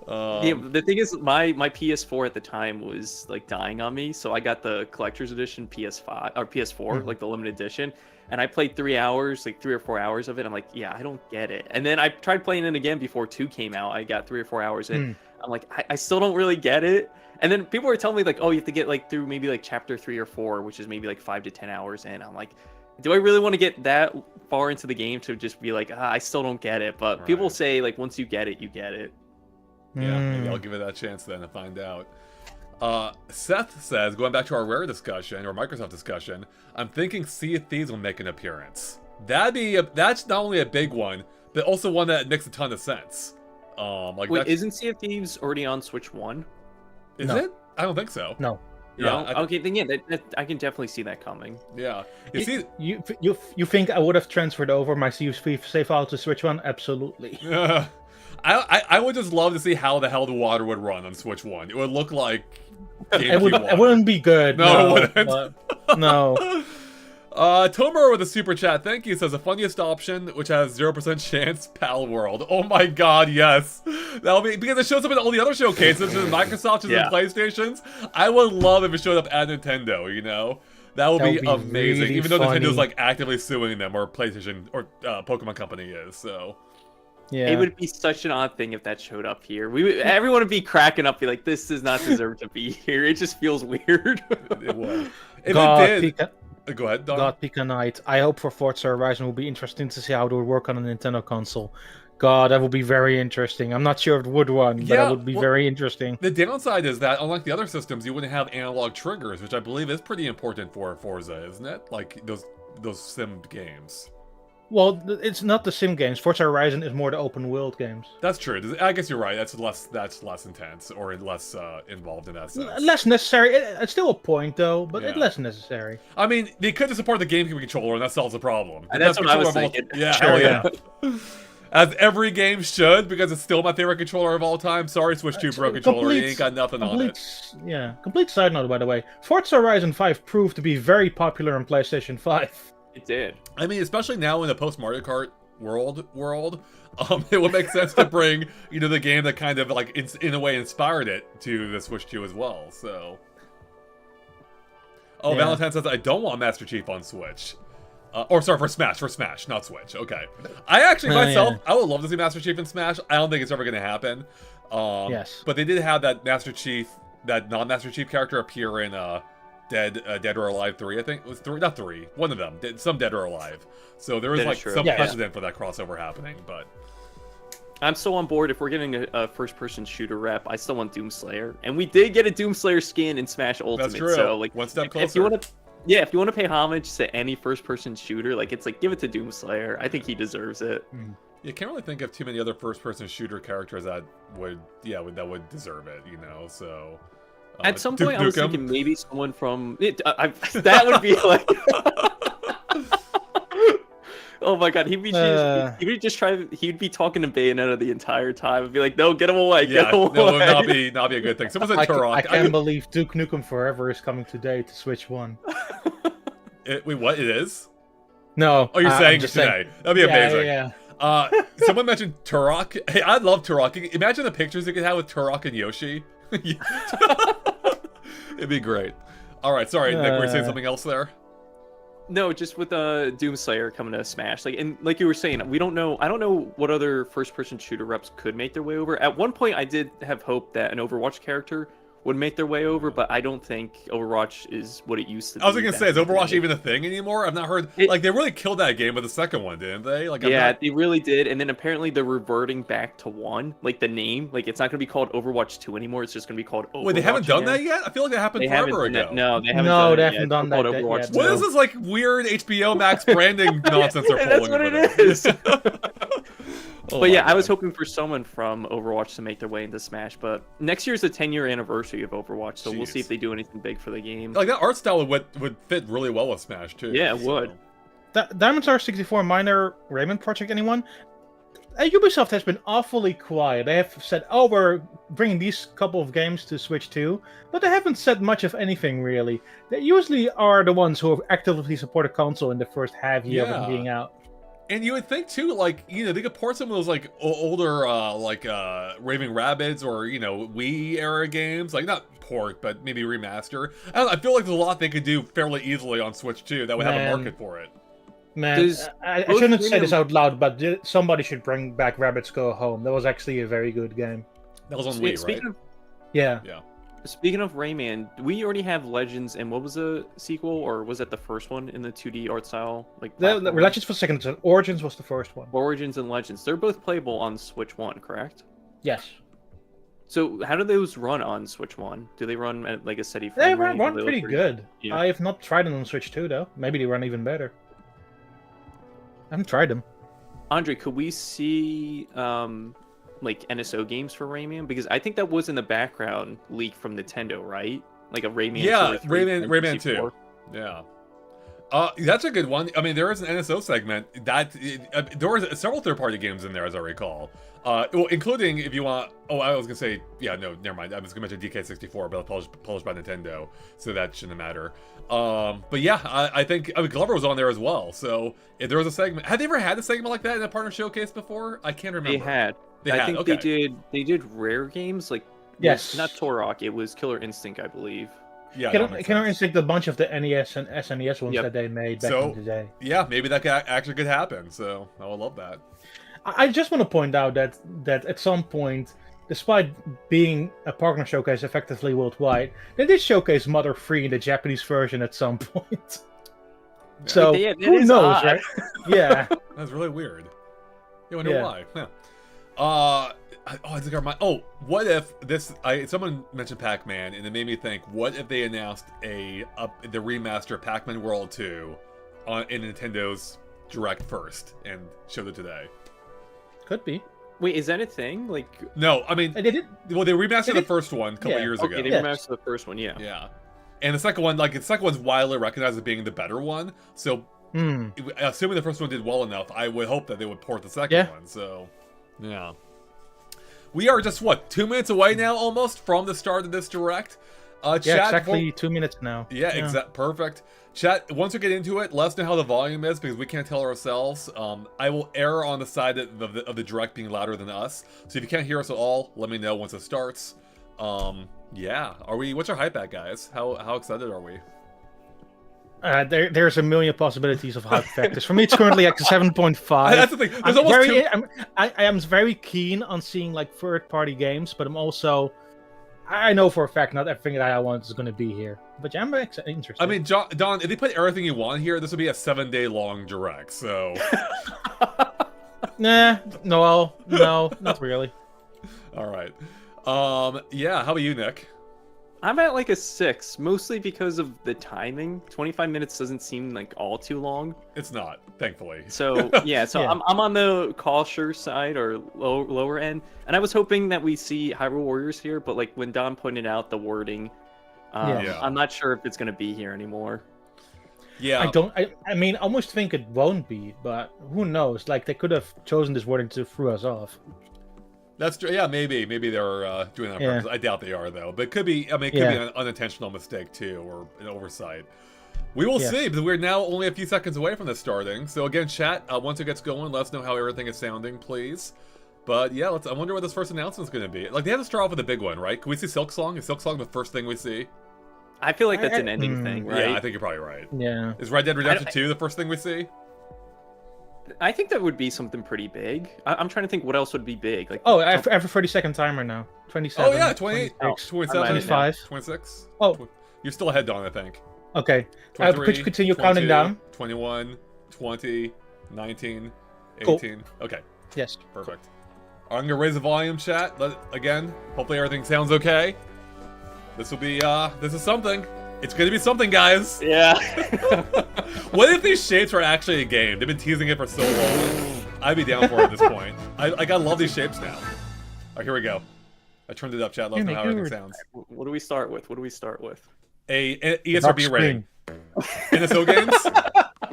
Yeah, the thing is, my PS4 at the time was like dying on me, so I got the collector's edition PS5 or PS4, like the limited edition. And I played 3 hours, like 3 or 4 hours of it. I'm like, yeah, I don't get it. And then I tried playing it again before 2 came out. I got 3 or 4 hours in. I'm like, I still don't really get it. And then people were telling me like, oh, you have to get like through maybe like chapter 3 or 4, which is maybe like 5 to 10 hours in. I'm like, do I really want to get that far into the game to just be like, I still don't get it? But people say like, once you get it, you get it. Yeah, maybe I'll give it that chance then to find out. Seth says, going back to our Rare discussion or Microsoft discussion, I'm thinking Sea of Thieves will make an appearance. That's not only a big one, but also one that makes a ton of sense. Wait, isn't Sea of Thieves already on Switch 1? Is it? I don't think so. No. Yeah. No? Okay, then yeah, I can definitely see that coming. Yeah. You think I would have transferred over my Sea of Thieves save file to Switch 1? Absolutely. I would just love to see how the hell the water would run on Switch 1. It would look like it wouldn't be good. No, it wouldn't. No. Tomer with a super chat, thank you, says the funniest option, which has 0% chance, Pal World. Oh my god, yes. That'll be, because it shows up in all the other showcases, in Microsoft and PlayStations. I would love if it showed up at Nintendo, That would be amazing, really even though Nintendo's like actively suing them, or PlayStation, or Pokemon Company is, so. Yeah. It would be such an odd thing if that showed up here. Everyone would be cracking up, be like, "This does not deserve to be here." It just feels weird. It would. If it did, go ahead, Don. God, Pika Knight. I hope for Forza Horizon will be interesting to see how it would work on a Nintendo console. God, that would be very interesting. I'm not sure if it would run, but it would be very interesting. The downside is that, unlike the other systems, you wouldn't have analog triggers, which I believe is pretty important for Forza, isn't it? Like those sim games. Well, it's not the sim games. Forza Horizon is more the open world games. That's true. I guess you're right. That's less intense or less involved in that sense. Less necessary. It's still a point though, but it's less necessary. I mean, they could just support the GameCube controller, and that solves the problem. And that's what I was thinking. Yeah, sure, hell yeah. As every game should, because it's still my favorite controller of all time. Sorry, Switch 2 Pro controller. You ain't got nothing on it. Yeah, complete side note, by the way. Forza Horizon 5 proved to be very popular on PlayStation 5. It did. I mean, especially now in the post-Mario Kart world, it would make sense to bring, the game that kind of, like, in a way inspired it to the Switch 2 as well, so... Oh, yeah. Valentine says, I don't want Master Chief on Switch. Sorry, for Smash, not Switch. Okay. I actually, myself, I would love to see Master Chief in Smash. I don't think it's ever going to happen. Yes. But they did have that Master Chief, that non-Master Chief character appear in Dead or Alive 3, I think. It was 3, not 3. One of them. Some Dead or Alive. So there was, like, some precedent for that crossover happening, but... I'm still on board. If we're getting a first-person shooter rep, I still want Doomslayer. And we did get a Doomslayer skin in Smash Ultimate. That's true. So, like, one step closer. If you want to pay homage to any first-person shooter, like, it's like, give it to Doomslayer. I think he deserves it. You can't really think of too many other first-person shooter characters that would deserve it, so... At some point, I was thinking maybe someone from... that would be like... Oh my god, he'd be talking to Bayonetta the entire time and be like, "No, get him away, get him away." No, not be a good thing. Someone said Turok. I can't believe Duke Nukem Forever is coming today to Switch 1. Wait, what? It is? No. Oh, you're saying today? That'd be amazing. Yeah. Someone mentioned Turok. Hey, I'd love Turok. Imagine the pictures you could have with Turok and Yoshi. It'd be great. All right, sorry, Nick, were you saying something else there? No, just with Doomslayer coming to Smash, like you were saying, we don't know. I don't know what other first-person shooter reps could make their way over. At one point, I did have hope that an Overwatch character would make their way over, but I don't think Overwatch is what it used to be. I was gonna say, is Overwatch even a thing anymore? I've not heard. Like, they really killed that game with the second one, didn't they? Like, they really did. And then apparently they're reverting back to 1, like the name. Like, it's not gonna be called Overwatch 2 anymore. It's just gonna be called Overwatch. Wait, they haven't done that yet? I feel like that happened forever ago. No, they haven't. No, they haven't done that yet. Overwatch 2. What is this like weird HBO Max branding nonsense they're pulling? That's what it is. But yeah, I was hoping for someone from Overwatch to make their way into Smash, but next year is the 10-year anniversary of Overwatch, so we'll see if they do anything big for the game. Like, that art style would fit really well with Smash, too. Yeah, it would. Diamond Star 64 minor Rayman project, anyone? Ubisoft has been awfully quiet. They have said, oh, we're bringing these couple of games to Switch 2, but they haven't said much of anything, really. They usually are the ones who actively support a console in the first half year of it being out. And you would think, too, like, they could port some of those, like, older, Raving Rabbids or, Wii-era games. Like, not port, but maybe remaster. I feel like there's a lot they could do fairly easily on Switch, too, that would have a market for it. Man, I shouldn't say this out loud, but somebody should bring back Rabbids Go Home. That was actually a very good game. That was on Wii, right? Yeah. Speaking of Rayman, we already have Legends, and what was the sequel, or was that the first one in the 2D art style? Like the Legends was second. Origins was the first one. Origins and Legends, they're both playable on Switch 1, correct? Yes. So how do those run on Switch 1? Do they run at like a steady frame rate? They run pretty good. Yeah. I have not tried them on Switch 2 though. Maybe they run even better. I haven't tried them. Andre, could we see like NSO games for Rayman? Because I think that was in the background leak from Nintendo, right? Like a Rayman 2 Rayman 2. Yeah. That's a good one. I mean, there is an NSO segment that there were several third-party games in there, as I recall. Well, including if you want. Oh, I was gonna say, yeah, no, never mind. I was gonna mention DK64, but published by Nintendo, so that shouldn't matter. But yeah, I think Glover was on there as well. So if there was a segment, had they ever had a segment like that in a partner showcase before? I can't remember. They had. I think they did rare games like not Turok. It was Killer Instinct, I believe. Yeah, Killer Instinct, a bunch of the NES and SNES ones that they made back in the day. Yeah, maybe that actually could happen. So I would love that. I just want to point out that at some point, despite being a partner showcase effectively worldwide, they did showcase Mother 3 in the Japanese version at some point. Yeah. So who knows, right? Yeah, that's really weird. You wonder why? Yeah. I think what if this? Someone mentioned Pac-Man, and it made me think. What if they announced the remaster Pac-Man World 2 in Nintendo's Direct first and showed it today. Could be. Wait, is that a thing? Like, no, I mean, they did. Well, they remastered the first one a couple years ago. Okay, they remastered the first one, yeah. Yeah, and the second one, one's widely recognized as being the better one. So, assuming the first one did well enough, I would hope that they would port the second one. So, yeah. We are just, 2 minutes away now, almost, from the start of this Direct. Chat, exactly 2 minutes now. Yeah, perfect. Chat, once we get into it, let us know how the volume is, because we can't tell ourselves. I will err on the side of the Direct being louder than us. So if you can't hear us at all, let me know once it starts. Yeah. What's our hype at, guys? How excited are we? There's a million possibilities of hype factors. For me, it's currently at 7.5. That's the thing. I am very keen on seeing like third-party games, but I know for a fact not everything that I want is going to be here. But yeah, I'm interested. I mean, Don, if they put everything you want here, this would be a 7-day-long Direct. So, no, not really. All right. Yeah. How about you, Nick? I'm at like a 6, mostly because of the timing. 25 minutes doesn't seem like all too long. It's not, thankfully. So yeah, I'm on the cautious side or lower end, and I was hoping that we see Hyrule Warriors here, but like when Don pointed out the wording, I'm not sure if it's gonna be here anymore. Yeah, I mean, I almost think it won't be, but who knows? Like they could have chosen this wording to throw us off. That's true. Yeah, maybe they're doing that on purpose. I doubt they are though. But it could be. I mean, it could be an unintentional mistake too, or an oversight. We will see. But we're now only a few seconds away from this starting. So again, chat. Once it gets going, let us know how everything is sounding, please. But yeah, I wonder what this first announcement is going to be. Like they have to start off with a big one, right? Can we see Silk Song? Is Silk Song the first thing we see? I feel like that's an ending thing, right? Yeah, I think you're probably right. Yeah. Is Red Dead Redemption 2 the first thing we see? I think that would be something pretty big. I'm trying to think what else would be big. Like I have a 30-second timer now. 27. Oh yeah, 28, 27, 25, 26. Oh, you're still ahead, Don. I think. Okay. Could you continue counting down? 21, 20, 19, 18. Cool. Okay. Yes. Perfect. I'm gonna raise the volume, chat. Again, hopefully everything sounds okay. This will be this is something. It's gonna be something, guys. Yeah. What if these shapes are actually a game? They've been teasing it for so long. I'd be down for it at this point. I love these shapes now. All right, here we go. I turned it up, chat. Let us know how everything sounds. What do we start with? A ESRB rating. NSO games?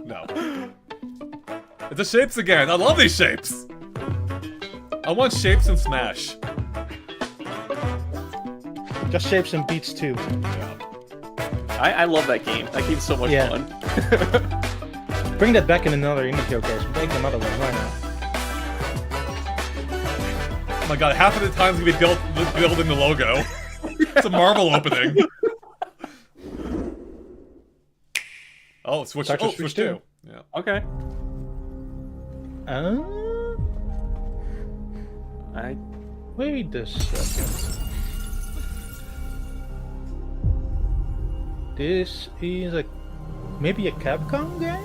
No. It's the shapes again. I love these shapes. I want shapes in Smash. Just shapes and beats too. Yeah. I love that game. That game's so much fun. Bring that back in another indie showcase. Make another one. Why not? Oh my god, half of the time's gonna be building the logo. It's a Marvel opening. Oh, Switch 2. Yeah. Okay. Wait a second. This is maybe a Capcom game?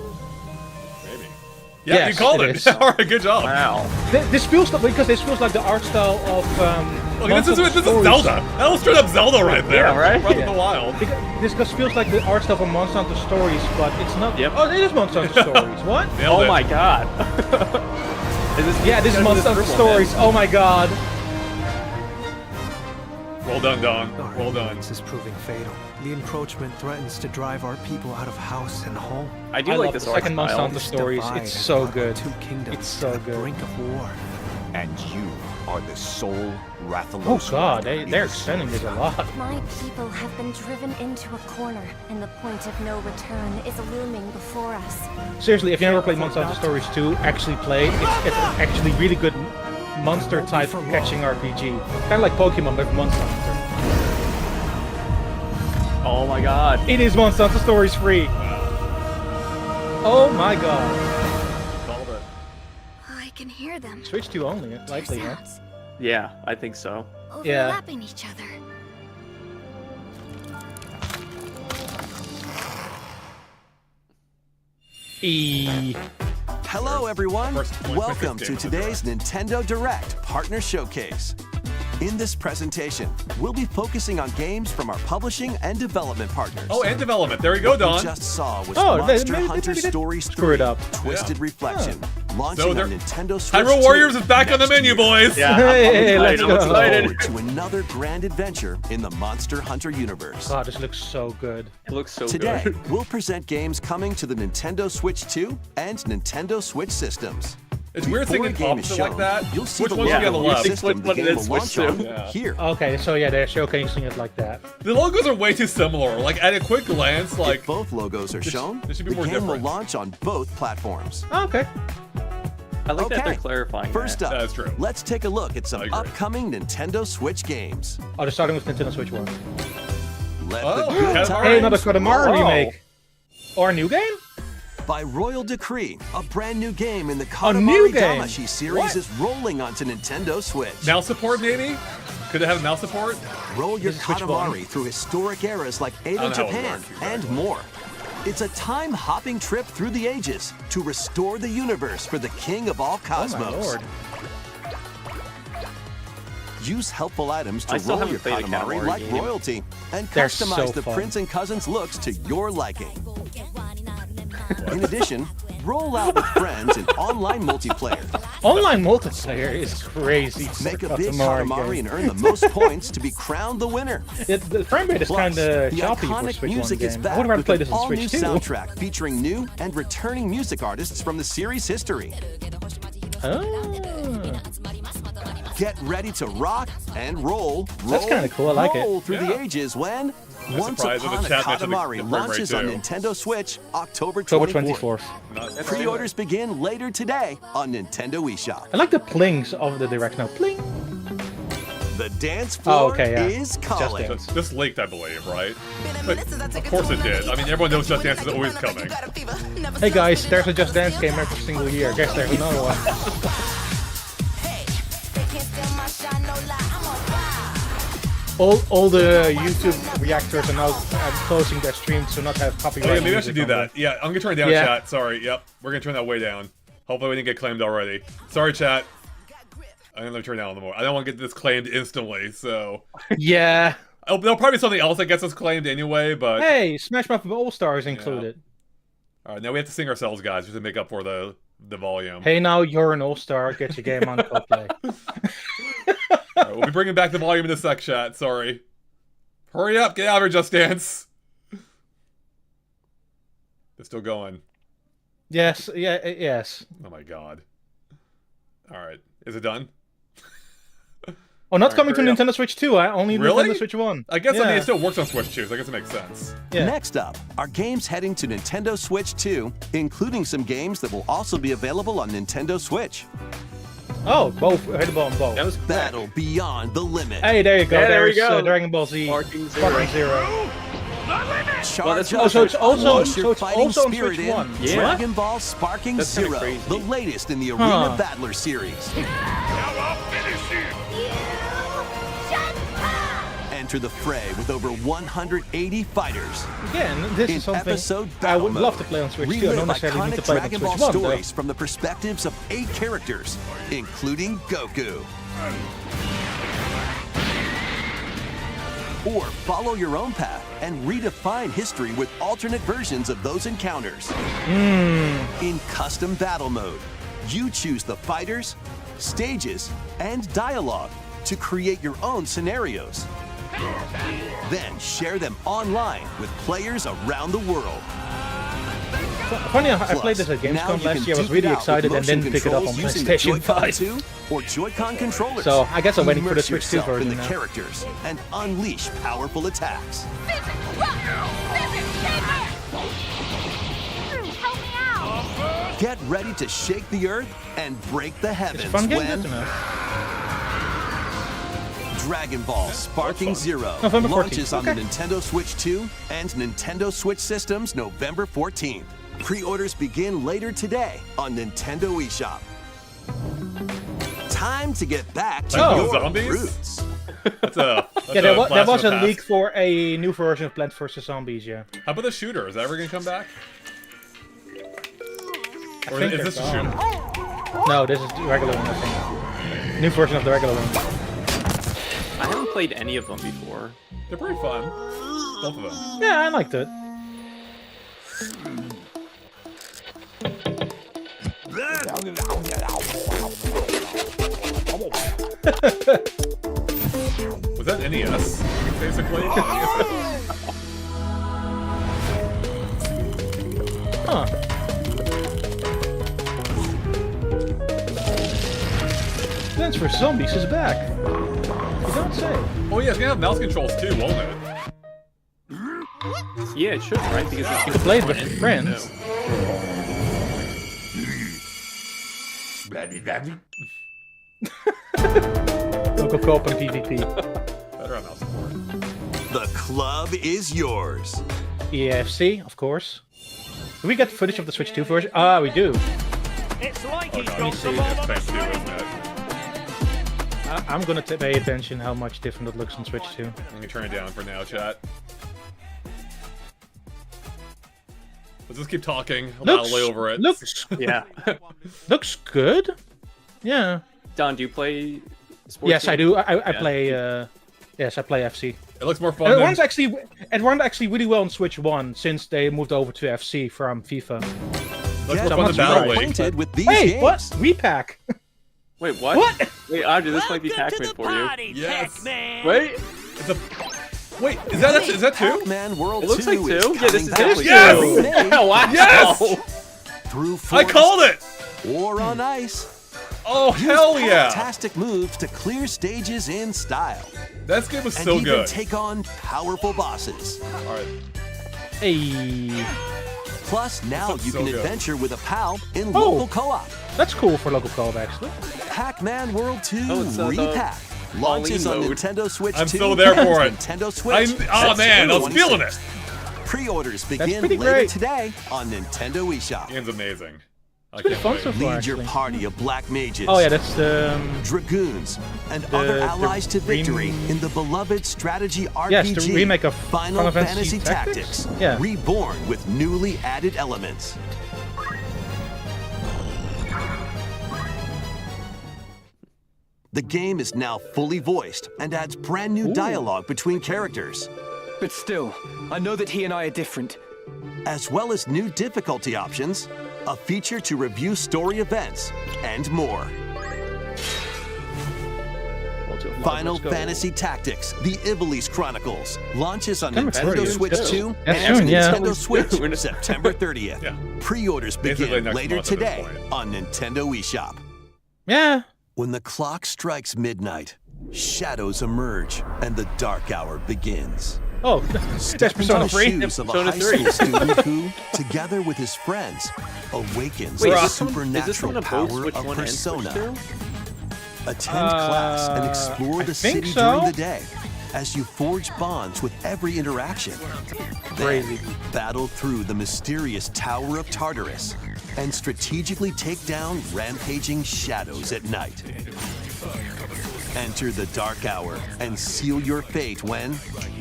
Maybe. Yeah, yes, you called it. All right, good job. Wow. This feels like the art style of. Look, this is Zelda. That was straight up Zelda right there. Yeah, right. Breath of the Wild. This just feels like the art style of Monster Hunter Stories, but it's not. Yep. Oh, it is Monster Hunter Stories. What? Oh my god. This is Monster Hunter Stories. Oh my god. Well done, Don. Well done. This is proving fatal. The encroachment threatens to drive our people out of house and home. I like the this art second Monster style. Hunter Stories. It's so good. Two kingdoms It's so to the good. brink of war. And you are the sole Rathalos. Oh god, they're extending this a lot. My people have been driven into a corner, and the point of no return is looming before us. Seriously, if you never played Monster Hunter Stories 2, actually play it. It's actually really good monster type catching RPG. Kind of like Pokemon with Monster Hunter. Oh my god. It is Monster Hunter Stories free. Oh my god. Called it. I can hear them. Switch 2 only, likely, Their yeah. sounds Yeah, I think so. overlapping each other. Hello, everyone. First, Welcome to today's Nintendo Direct Partner Showcase. In this presentation, we'll be focusing on games from our publishing and development partners. Oh, and development. There we go, Don. We just saw was Oh, Monster maybe Hunter they did Stories screw it 3, up. Twisted Reflection, launching So on they're- Nintendo Switch Hyrule 2 Warriors is back on the next menu, year. boys. Yeah, Hey, I'm let's excited. go. I'm excited. Forward to another grand adventure in the Monster Hunter universe. God, this looks so good. It looks so Today, good. we'll present games coming to the Nintendo Switch 2 and Nintendo Switch systems. It's weird Before seeing a game is opposite like shown, that. You'll see Which the one should be on the logo of left? the system the What it game is will Switch launch on 2. Yeah. here. Okay, so yeah, they're showcasing it like that. The logos are way too similar. Like at a quick glance, like If both logos are shown, this should be the more game will different. launch on both platforms. Okay. I like that Okay, they're clarifying First that. up, That's true. let's take a look at some I agree. upcoming Nintendo Switch games. Oh, they're starting with Nintendo Switch 1. Let Oh, the good Katamari. times Hey, another Katamari roll. remake. Or a new game? By royal decree, a brand new game in the A new Katamari game? Damacy series What? is rolling onto Nintendo Switch. mouse support maybe? Could it have mouse support? Roll your This is Switch Katamari one. through historic eras like Edo, don't know how it Japan, works, and more. It's a time-hopping trip through the ages to restore the universe for the king of all Oh cosmos. my lord. Use helpful items to I still roll haven't your played a Katamari Katamari like game. royalty and They're customize so the fun. prince and cousins looks to your liking. In addition, roll out with friends in online multiplayer. Online multiplayer is crazy. for Make a big Katamari Katamari game. and earn the most points to be crowned the winner. The frame rate is Plus, kind of the choppy for iconic Switch 1 music is game. I back would rather with play an this on all-new Switch 2. soundtrack featuring new and returning music artists from the series history. Oh. Get ready to rock and roll. That's kinda cool, I like it. roll through Yeah. the ages when Once surprised that the Upon a chat mentioned the Katamari frame launches rate on too. Nintendo Switch October October 24th. 24th. Pre-orders begin later today on Nintendo eShop. I like the plings of the direct now. Pling. The dance floor okay, yeah. is calling. Dance. This leaked, I believe, right? But of course it did. I mean, everyone knows Just Dance is always coming. Hey guys, there's a Just Dance game every single year. Guess there's another one. All the YouTube reactors are now closing their streams to not have copyright. Oh, yeah, maybe I music should do on that. there. Yeah, I'm gonna turn it down, Yeah. chat. Sorry. Yep, we're gonna turn that way down. Hopefully we didn't get claimed already. Sorry, chat. I'm gonna turn down the more. I don't want to get this claimed instantly, so Yeah. oh, there'll probably be something else that gets us claimed anyway. But Hey, Smash Mouth All Stars included. all right, now we have to sing ourselves, guys, just to make up for the volume. Hey, now you're an All Star. Get your game on play. All right, we'll be bringing back the volume in a sec, chat. Sorry. Hurry up, get out of here, Just Dance. It's still going. Yes. Yeah. Yes. Oh my god. All right, is it done? Oh, not Alright, coming to hurry up. Nintendo Switch 2. Only Really? Nintendo Switch 1. I guess I mean Yeah. it still works on Switch 2, so I guess it makes sense. Yeah. Next up are games heading to Nintendo Switch 2, including some games that will also be available on Nintendo Switch. Oh, both. Hit the ball on both. That was quick. Battle Beyond the Limit. Hey, there you go. Yeah, there we There's go. Dragon Ball Z. Sparking Zero. Sparking Zero. Charge that's- up Oh, so it's and also- unleash so your it's fighting also on spirit Switch in 1. Yeah. Dragon Ball Sparking That's kinda Zero, crazy. the latest in the Arena Huh. Battler series. Enter the fray with over 180 fighters. Again, this In is something episode I battle would mode, love to play on Switch 2. I don't relive necessarily need to iconic play it on Dragon Switch Ball 1, though. stories from the perspectives of 8 characters, including Goku. Or follow your own path and redefine history with alternate versions of those encounters. In custom battle mode, you choose the fighters, stages, and dialogue to create your own scenarios. Then share them online with players around the world. Funny, I played Plus, this at now Gamescom you last can year. I was duke it really out with excited and motion didn't pick it up on controls using the PlayStation Joy-Con 5. 2 or Joy-Con controllers. So, I guess I'm waiting for the Immerse Switch 2 yourself in version the now. characters and unleash powerful attacks. Get ready to shake the earth and break the It's heavens a fun game, when isn't it? Dragon Ball Sparking Zero November 14th. launches on the Okay. Nintendo Switch 2 and Nintendo Switch systems November 14th. Pre-orders begin later today on Nintendo eShop. Time to get back to Oh, your zombies? roots. That's a Yeah, there was blast a from the leak past. for a new version of Plants vs. Zombies, yeah. How about the shooter? Is that ever gonna come back? I Or think is they're this a gone. shooter? No, this is the regular one, I think. New version of the regular one. played any of them before. They're pretty fun. Both of them. Yeah, I liked it. Was that NES, basically? Huh. Dance for Zombies is back. You don't say. Oh yeah, it's gonna have mouse controls too, won't it? Yeah, it should, right? Because it's You can play it with your friends. Local co-op and PvP. Better on mouse support. The club is yours. EFC, of course. Do we get footage of the Switch 2 version? Ah, we do. It's like he's God, got it's some Switch 2, other isn't it? I'm gonna pay attention how much different it looks on Switch 2. I'm gonna turn it down for now, chat. Let's just keep talking loudly over it. yeah. Looks good. Yeah. Don, do you play sports Yes, I games? do. I play. Yes, I play FC. It looks more fun. It than... runs actually really well on Switch 1 since they moved over to FC from FIFA. Looks Get more fun than Battle League. acquainted with these Hey, games. what? Re-Pac. Wait, what? What? Wait, Audrey, this might be Pac-Man for you. Yes. Pac-Man. Wait, It's a... Wait, is that two? Pac-Man World it looks 2 like is two. Yeah, this is coming back definitely Yes! two. Wow. Yes! through I forest called it! or on ice. Oh, Use hell yeah! fantastic moves to clear stages in style. That game was And so even good. take on powerful bosses. Alright. Hey. Plus, now looks you so can good. adventure with a pal in Oh. local co-op. That's cool for local co-op, actually. Pac-Man World 2 Oh, it's, the Re-Pac launches on Pauline mode. Nintendo Switch 2. I'm so there for and it. Nintendo Switch. Oh man, I was feeling it! Pre-orders begin pretty later great. today on Nintendo eShop. Game's amazing. I It's pretty can't fun wait. so far, Lead your actually. party of black mages, Oh yeah, that's the. dragoons, and other the allies to victory rem- in the beloved strategy RPG Yes, the remake of Final Fantasy Tactics, Yeah. reborn with newly added elements. The game is now fully voiced and adds brand new dialogue between characters, But still, I know that he and I are different. as well as new difficulty options, a feature to review story events, and more. Final Let's go. Fantasy Tactics, The Ivalice Chronicles, launches on Coming Nintendo soon, Switch too. 2 That's and soon, yeah. Nintendo Switch Soon. September 30th. Yeah. Pre-orders Basically begin next later month at this today point. on Nintendo eShop. Yeah. When the clock strikes midnight, shadows emerge and the dark hour begins. Oh, that's Step into Persona the 3. shoes of a Persona high 3. school student who, together with his friends, awakens Wait, the is this one supernatural of both power Switch of 1 and Switch Persona. 2? Attend class and explore I the think city so. during the day as you forge bonds with every interaction. Crazy. Then, battle through the mysterious Tower of Tartarus and strategically take down rampaging shadows at night. Enter the dark hour and seal your fate when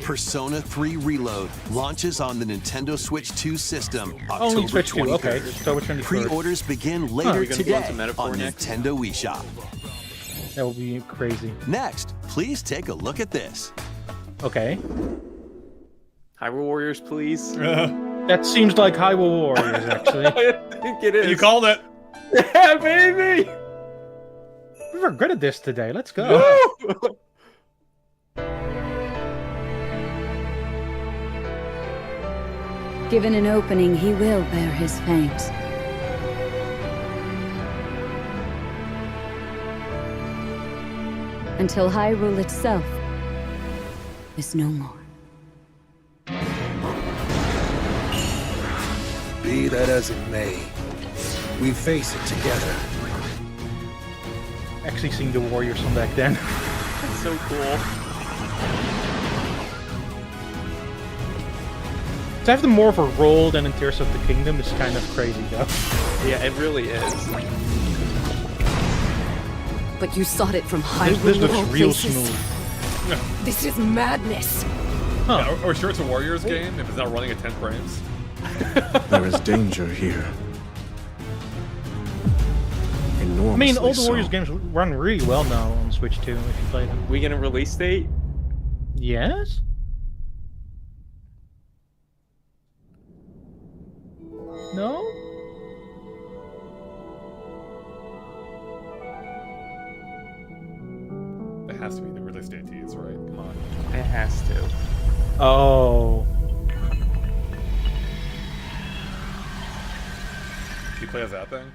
Persona 3 Reload launches on the Nintendo Switch 2 system Only October Switch 2. 23rd. Okay, October 23rd. Pre-orders begin later Are we gonna go today into Metaphor on next? Nintendo eShop. That will be crazy. Next, please take a look at this. Okay. Hyrule Warriors, please. That seems like Hyrule Warriors, actually. I think it is. You called it! Yeah, baby! We were good at this today. Let's go. Given an opening, he will bear his fangs. Until Hyrule itself is no more. Be that as it may, we face it together. Actually seen the Warriors from back then. That's so cool. To have them more of a role than in Tears of the Kingdom is kind of crazy, though. Yeah, it really is. But you sought it from This Hyrule looks of all real places. smooth. This is madness. Yeah, or sure it's a Warriors game if it's not running at 10 frames. There is danger here. I mean, all the Warriors games run really well now on Switch 2 if you play them. We get a release date? Yes? No? It has to be the release date tease, right? Come on. It has to. Oh. Can you play as that thing?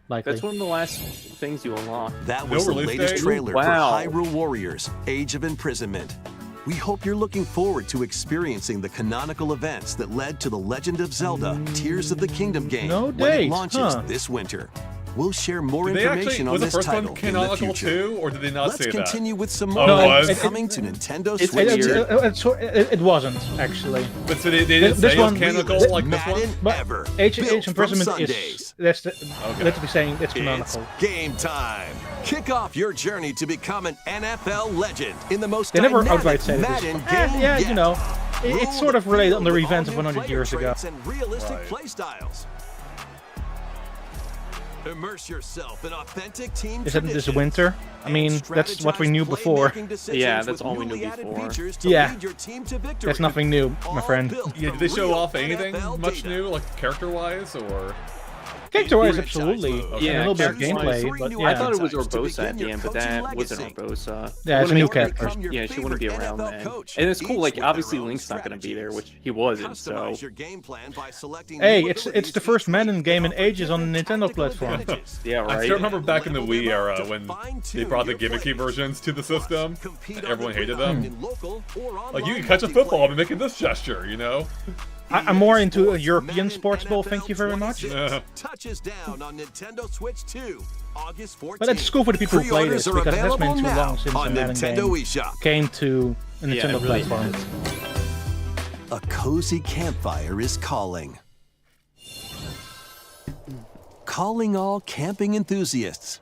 Likely. That's one of the last things you unlock. That was the latest trailer for Hyrule Warriors, Age of Imprisonment. We hope you're looking forward to experiencing the canonical events that led to the Legend of Zelda Tears of the Kingdom game when it launches this winter. We'll share more information on this title in the future. Too, or did they not say that? Let's continue with some more coming to Nintendo Switch. It wasn't, actually. But so they didn't say it was canonical like this one? But Age Imprisonment is... That's literally saying it's canonical. It's game time. Kick off your journey to become an NFL legend in the most they never dynamic outright said Madden this. game Yeah, yet. you know. It's sort of related on the events of 100 player years ago. traits and realistic play styles. Immerse yourself in authentic team Is it this winter? I mean, that's what we knew before. Yeah, that's all we knew before. Yeah. That's nothing new, my friend. Yeah, did they show off anything much new, like character-wise, or...? Character-wise, absolutely. Yeah, a little bit of gameplay, but yeah. I thought it was Urbosa at the end, but that wasn't Urbosa. Yeah, it's a new character. Yeah, she wouldn't be around then. And it's cool, like, obviously Link's not going to be there, which he wasn't, so... Hey, it's the first Madden game in ages on the Nintendo platform. Yeah, right. I still remember back in the Wii era when they brought the gimmicky versions to the system, and everyone hated them. Like, you can catch a football by making this gesture, you know? I'm more into a European sports ball, thank you very much. Touches down on Nintendo Switch 2, August 14th. But it's cool for the people who play this, because it has been too long since a Madden game came to a Nintendo platform. A cozy campfire is calling. Calling all camping enthusiasts.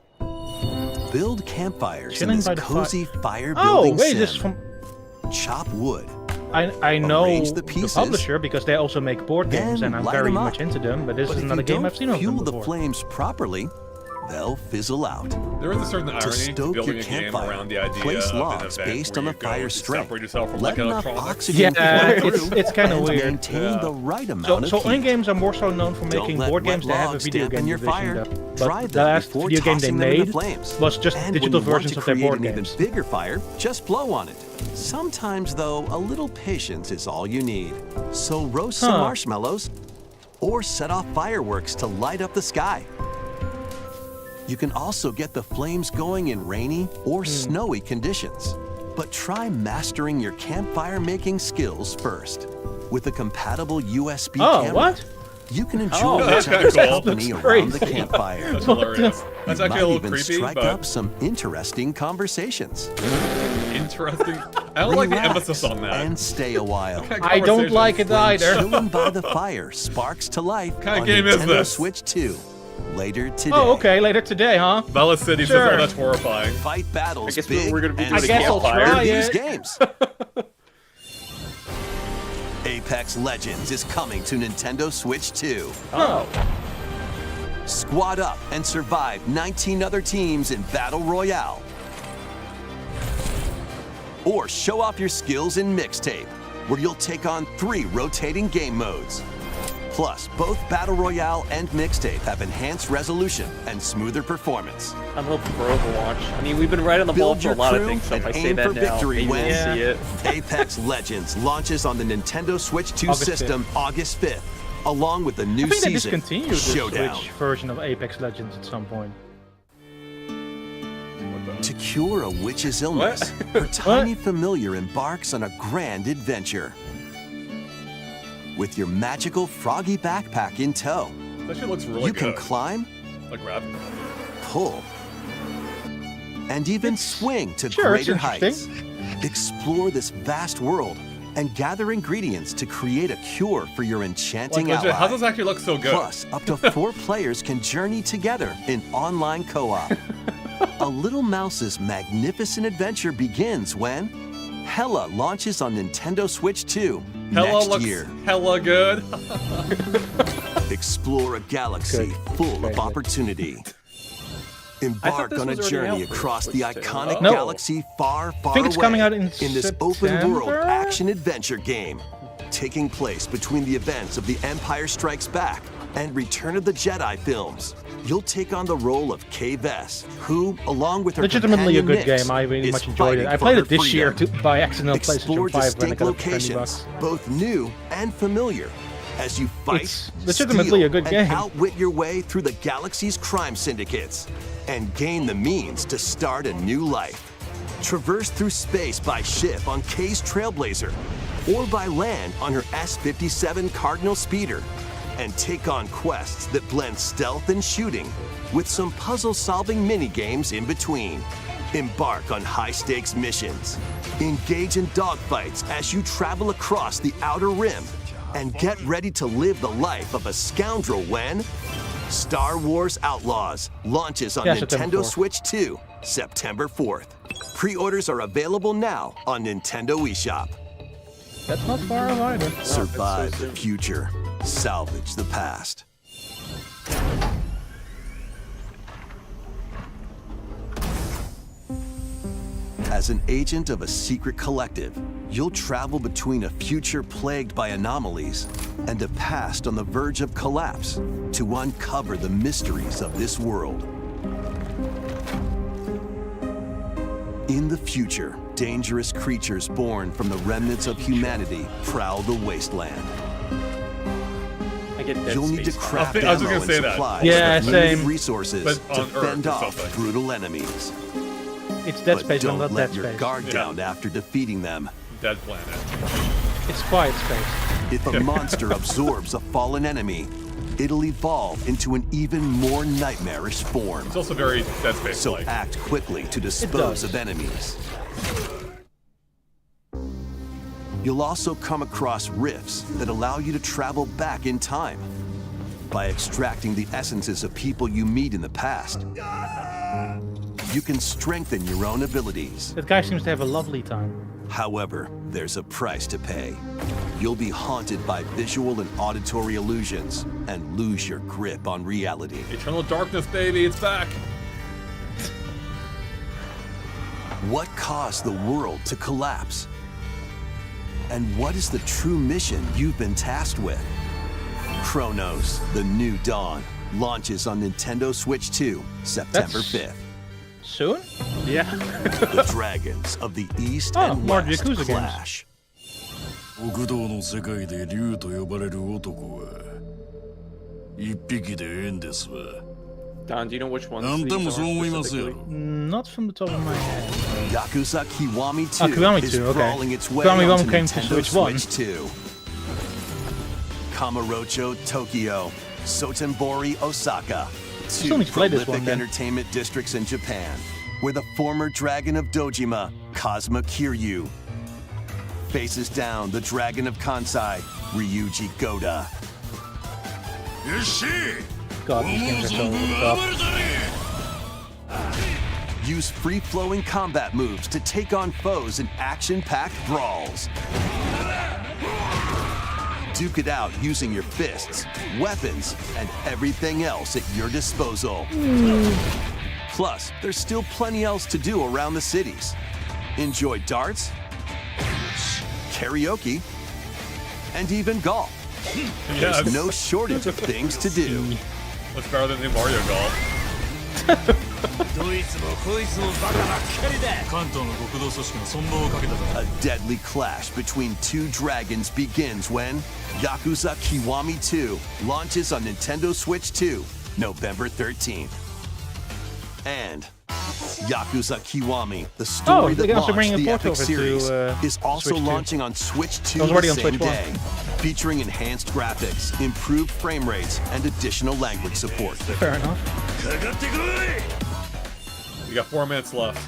Build campfires in this cozy fire building sim. This is from... Chop wood. I know the publisher because they also make board games, and I'm very much into them, but this is not a game I've seen of them before. Fuel the flames properly, they'll fizzle out. There is a certain irony to stoke building your a game campfire, around the idea place of an logs event based where on the you go fire to strength. separate yourself from Let like enough electronics. oxygen it's kind of weird. Maintain the right amount of So heat. in-games are more so known for making board games that have a video game your division. fire. But the last video game they made was just digital versions of their board games. And when you want to create an even bigger fire, just blow on it. Sometimes, though, a little patience is all you need. So roast some marshmallows or set off fireworks to light up the sky. You can also get the flames going in rainy or snowy conditions. But try mastering your campfire making skills first. With a compatible USB camera, you can enjoy each other's company around the campfire. That's hilarious. That's actually a little creepy, strike but... up some interesting conversations. Interesting? I don't like the emphasis on that. And stay a while. I don't like it either. Chilling by the fire sparks to life What kind of on game Nintendo is this? Switch 2. Later today. Oh, okay, later today, huh? Bella City says, oh, that's horrifying. Fight battles I guess big we're gonna be and doing I guess I'll try these it. games. Apex Legends is coming to Nintendo Switch 2. Oh. Squad up and survive 19 other teams in Battle Royale. Or show off your skills in Mixtape, where you'll take on 3 rotating game modes. Plus, both Battle Royale and Mixtape have enhanced resolution and smoother performance. I'm hoping for Overwatch. I mean, we've been right on the ball for a lot of things, so if I say that now, maybe we'll see it. Apex Legends launches on the Nintendo Switch 2 system August 5th, along with the new season, I think they discontinued the Showdown. Switch version of Apex Legends at some point. To cure a witch's illness, her tiny familiar embarks on a grand adventure. With your magical froggy backpack in tow, That shit looks really you good. can climb, Like rapid. pull, and even swing to Sure, it's greater heights. interesting. Explore this vast world and gather ingredients to create a cure for your enchanting Like, legit, ally. how does this actually look so good? Plus, up to 4 players can journey together in online co-op. A little mouse's magnificent adventure begins when Hela launches on Nintendo Switch 2 Hella next looks year. hella good. Explore a galaxy full of opportunity. Embark on a journey across the iconic No. galaxy far, far I think it's away coming out in this open-world action-adventure game, taking place between the events of The Empire Strikes Back and Return of the Jedi films. You'll take on the role of Kay Vess, who, along with her legitimately a companion good Nix, game. I really is much enjoyed it. fighting I for played her it this year freedom. by accident on Explore PlayStation 5 when I distinct got it for $20. locations, both new and familiar, as you fight, It's legitimately steal, a good and game. outwit your way through the galaxy's crime syndicates, and gain the means to start a new life. Traverse through space by ship on Kay's Trailblazer, or by land on her S-57 Cardinal Speeder, and take on quests that blend stealth and shooting with some puzzle-solving mini-games in between. Embark on high-stakes missions. Engage in dogfights as you travel across the Outer Rim, and get ready to live the life of a scoundrel when Star Wars Outlaws launches on September Nintendo 4th. Switch 2, September 4th. Pre-orders are available now on Nintendo eShop. That's not far off either. Survive the future. Salvage the past. As an agent of a secret collective, you'll travel between a future plagued by anomalies and a past on the verge of collapse to uncover the mysteries of this world. In the future, dangerous creatures born from the remnants of humanity prowl the wasteland. I get Dead You'll need to Space vibes. craft I was ammo gonna and say that. supplies Yeah, with limited same. resources But to on Earth fend or off something. brutal enemies. It's Dead But Space, but don't not let Dead your Space. guard Yeah. down after defeating them. Dead Planet. It's Quiet Space. If a monster absorbs a fallen enemy, it'll evolve into an even more nightmarish form. It's also very Dead Space So like. act quickly to dispose does. of enemies. You'll also come across rifts that allow you to travel back in time by extracting the essences of people you meet in the past. You can strengthen your own abilities. That guy seems to have a lovely time. However, there's a price to pay. You'll be haunted by visual and auditory illusions and lose your grip on reality. Eternal Darkness, baby, it's back. What caused the world to collapse? And what is the true mission you've been tasked with? Kronos The New Dawn launches on Nintendo Switch 2, September That's- 5th. Soon? Yeah. The dragons of the East Oh, and more West Yakuza games. clash. 極道の世界で竜と呼ばれる男は一匹でええんですわ。 Don, do you know which ones あん these た are もそう思いますやろ。 specifically? Not from the top of my head. Yakuza Kiwami 2 Ah, Kiwami is 2, okay. crawling its way Kiwami 1 onto came to Nintendo Switch 1. Switch 2. Kamurocho Tokyo, Sotenbori Osaka, still two need to play this one, prolific then. entertainment districts in Japan, where the former dragon of Dojima, Kazuma Kiryu, faces down the dragon of Kansai, Ryuji Goda. よっしゃ God, these games are so over the top. Use free-flowing combat moves to take on foes in action-packed brawls. Duke it out using your fists, weapons, and everything else at your disposal. Plus, there's still plenty else to do around the cities. Enjoy darts, karaoke, and even golf. Yeah, There's no shortage of things to do. That's better than new Mario Golf. どいつもこいつもバカばっかりだ。関東の極道組織の存亡をかけたぞ。 A deadly clash between two dragons begins when Yakuza Kiwami 2 launches on Nintendo Switch 2, November 13th. And Yakuza Kiwami, the story they that can also launched bring a the port epic over to, series, is also Switch 2. launching on Switch 2 It was the already on same Switch 1. day, featuring enhanced graphics, improved frame rates, and additional language support. Fair enough. かかってこい。 We got 4 minutes left.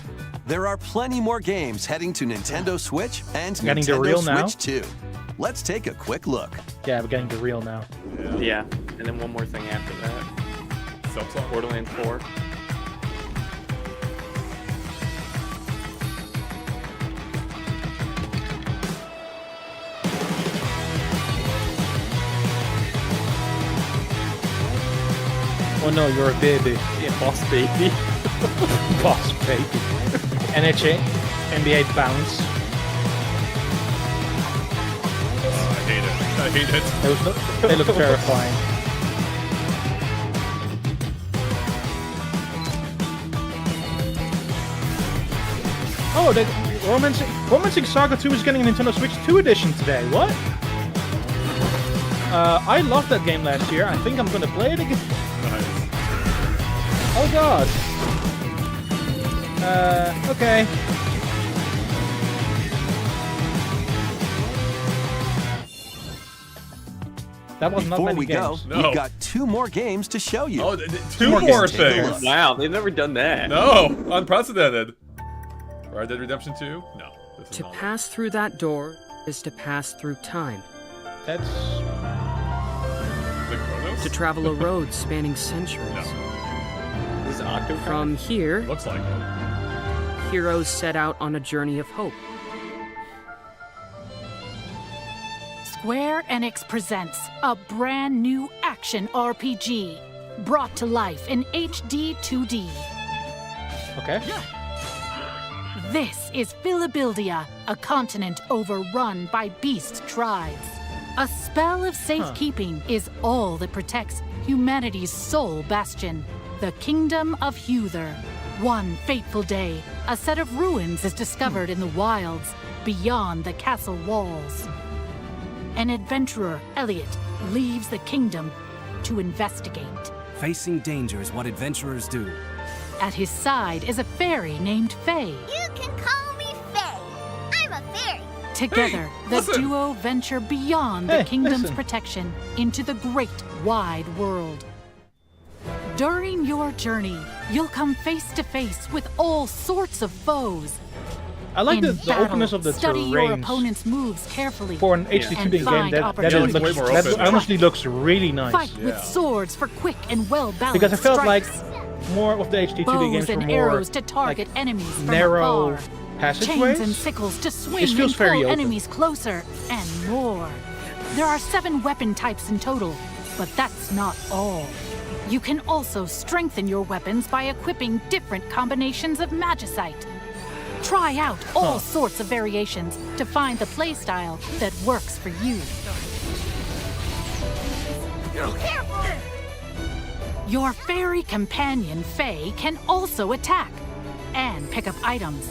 There are plenty more games heading to Nintendo Switch and Getting the Nintendo reel now? Switch 2. Let's take a quick look. Yeah, we're getting the real now. Yeah. And then one more thing after that. Self-song. Borderlands 4. Oh no, you're a baby. Yeah, boss baby. Boss baby. NHA, NBA bounce. I hate it. I hate it. They look terrifying. Oh, Romancing Saga 2 is getting a Nintendo Switch 2 edition today. What? I loved that game last year. I think I'm gonna play it again. Nice. Oh god. Okay. That was not Before many we games. go, we've got 2 more games to show you. Oh, two more things. Wow, they've never done that. No, unprecedented. Red Dead Redemption 2? No. This is To not pass through that door is to pass through time. That's... The Kronos? To travel a road spanning centuries. No. This is Octopath? From here, Looks like it. heroes set out on a journey of hope. Square Enix presents a brand new action RPG, brought to life in HD 2D. Okay. This is Philabildia, a continent overrun by beast tribes. A spell of safekeeping is all that protects humanity's sole bastion, the Kingdom of Huther. One fateful day, a set of ruins is discovered in the wilds, beyond the castle walls. An adventurer, Elliot, leaves the kingdom to investigate. Facing danger is what adventurers do. At his side is a fairy named Faye. You can call me Faye. I'm a fairy. Together, the duo venture beyond the kingdom's protection into the great wide world. During your journey, you'll come face to face with all sorts of foes. I like the battle, openness of the study terrains. your opponent's moves carefully. For an HD2D game, that honestly looks really nice. Fight with swords for quick and well-balanced Because I felt strikes. like more of the HD2D Bows games were and more arrows to target enemies from narrow afar. passageways. Chains and sickles to swing It feels and pull very open. enemies closer, and more. There are 7 weapon types in total, but that's not all. You can also strengthen your weapons by equipping different combinations of magicite. Try out all sorts of variations to find the playstyle that works for you. Your fairy companion, Faye, can also attack and pick up items.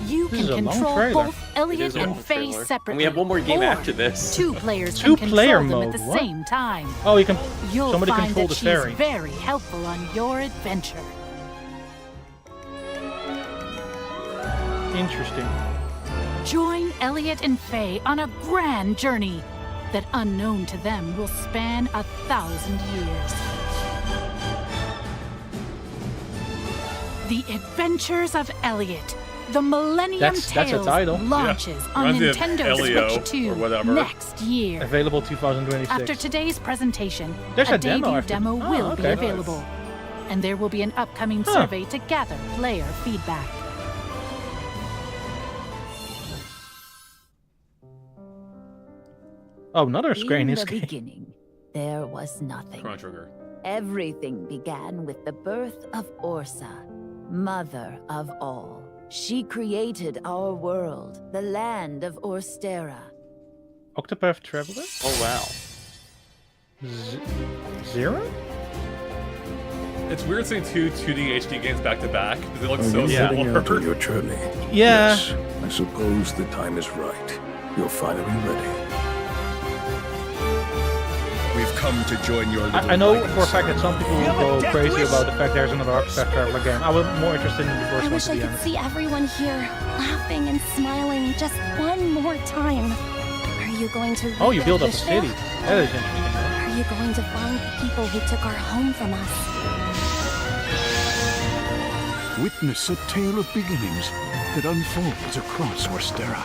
You This is a can long control trailer. both It Elliot is a and long Faye trailer. separately. And we have one more game or after this. 2 players can Two-player control them mode, at the what? same time. Oh, you can. You'll Somebody find control that the she's fairy. very helpful on your adventure. Interesting. Join Elliot and Faye on a grand journey that, unknown to them, will span 1,000 years. The Adventures of Elliot, the Millennium That's a Tales title. launches on Reminds me of Nintendo Elio Switch 2 or whatever. next year. Available 2026. After today's presentation, There's a a demo debut after- demo Oh, will be okay. available. And there will be an upcoming survey to gather player feedback. Oh, another Square In Enix the game. beginning, there was nothing. Chrono Trigger. Everything began with the birth of Ursa, mother of all. She created our world, the land of Orstera. Octopath Traveler? Oh, wow. Zero? It's weird seeing 2 2D HD games back to back because they look Are so you heading similar. out on your journey? Yeah. Yes, I suppose the time is right. You're finally ready. We've come to join your little I know fighting for a fact that some people will go crazy about the fact there's another Octopath Traveler game. I was more interested in the first I one, wish to I be could honest. see everyone here laughing and smiling just one more time. Are you going to Oh, you read built up a this city. book? That is interesting. Are you going to find the people who took our home from us? Witness a tale of beginnings that unfolds across Orstera.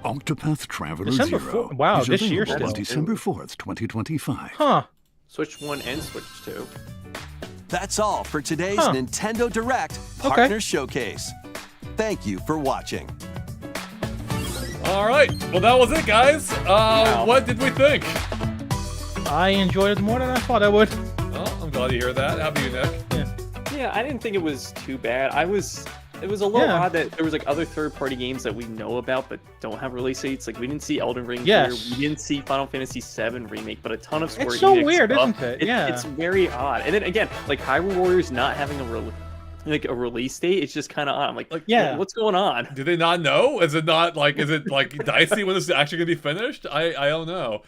Octopath Traveler December 0 4th. Wow, is this year available on still. December 4th, 2025. Huh. Switch 1 and Switch 2. That's all for today's Huh. Nintendo Direct Okay. Partner Showcase. Thank you for watching. All right. Well, that was it, guys. What did we think? I enjoyed it more than I thought I would. Well, I'm glad to hear that. How about you, Nick? Yeah, I didn't think it was too bad. It was a little odd that there was like other third-party games that we know about but don't have release dates. Like we didn't see Elden Ring here, we didn't see Final Fantasy VII remake, but a ton of Square Enix. It's so weird, stuff. isn't it? Yeah, it's very odd. And then again, like Hyrule Warriors not having a release date, it's just kind of odd. I'm like, what's going on? Do they not know? Is it dicey when it's actually gonna be finished? I don't know.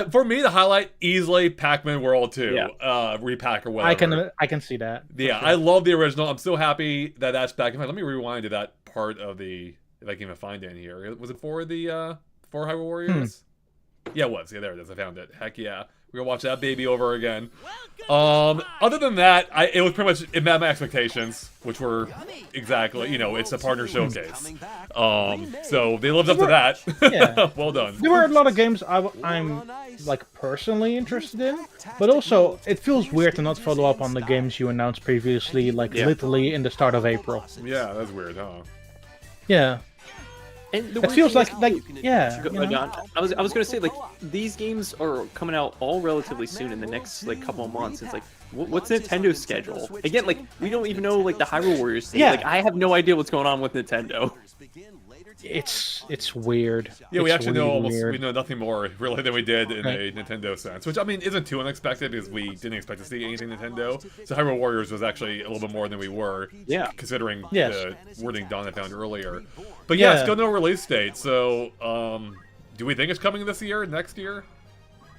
For me, the highlight easily Pac-Man World 2, Re-Pac or whatever. I can see that. Yeah, sure. I love the original. I'm so happy that that's back. In fact, let me rewind to that part of the, if I can even find it in here. Was it for the for Hyrule Warriors? Yeah, it was. Yeah, there it is. I found it. Heck yeah. We're gonna watch that baby over again. Other than that, it was pretty much, it met my expectations, which were exactly, it's a partner showcase. So they lived up to that. Yeah. Well done. There were a lot of games I'm like personally interested in, but also it feels weird to not follow up on the games you announced previously, like literally in the start of April. Yeah, that's weird, huh? Yeah. And it feels like I was gonna say, like, these games are coming out all relatively soon in the next couple of months. It's like, what's Nintendo's schedule? Again, like, we don't even know the Hyrule Warriors thing. Like, I have no idea what's going on with Nintendo. It's weird. Yeah, we actually know we know nothing more really than we did in a Nintendo sense, which I mean isn't too unexpected because we didn't expect to see anything Nintendo. So Hyrule Warriors was actually a little bit more than we were, considering the wording Don had found earlier. But still no release date. So do we think it's coming this year, next year?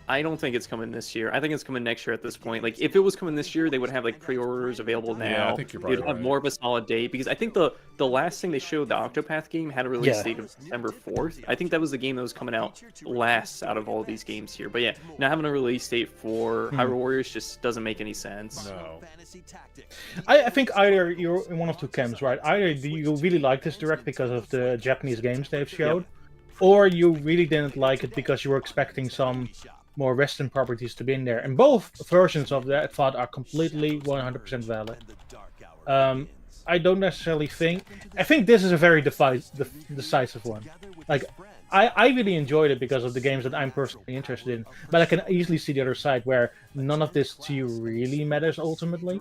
I don't think it's coming this year. I think it's coming next year at this point. Like, if it was coming this year, they would have pre-orders available now. Yeah, I think you're probably They'd have more of a solid date, because I think the last thing they showed, the Octopath game, had a release date of December 4th. I think that was the game that was coming out last out of all these games here. But yeah, not having a release date for Hyrule Warriors just doesn't make any sense. No. I think either you're in one of two camps, right? Either do you really like this direct because of the Japanese games they've showed, or you really didn't like it because you were expecting some more Western properties to be in there. And both versions of that thought are completely 100% valid. I don't necessarily think... I think this is a very decisive one. Like, I really enjoyed it because of the games that I'm personally interested in, but I can easily see the other side where none of this to you really matters ultimately.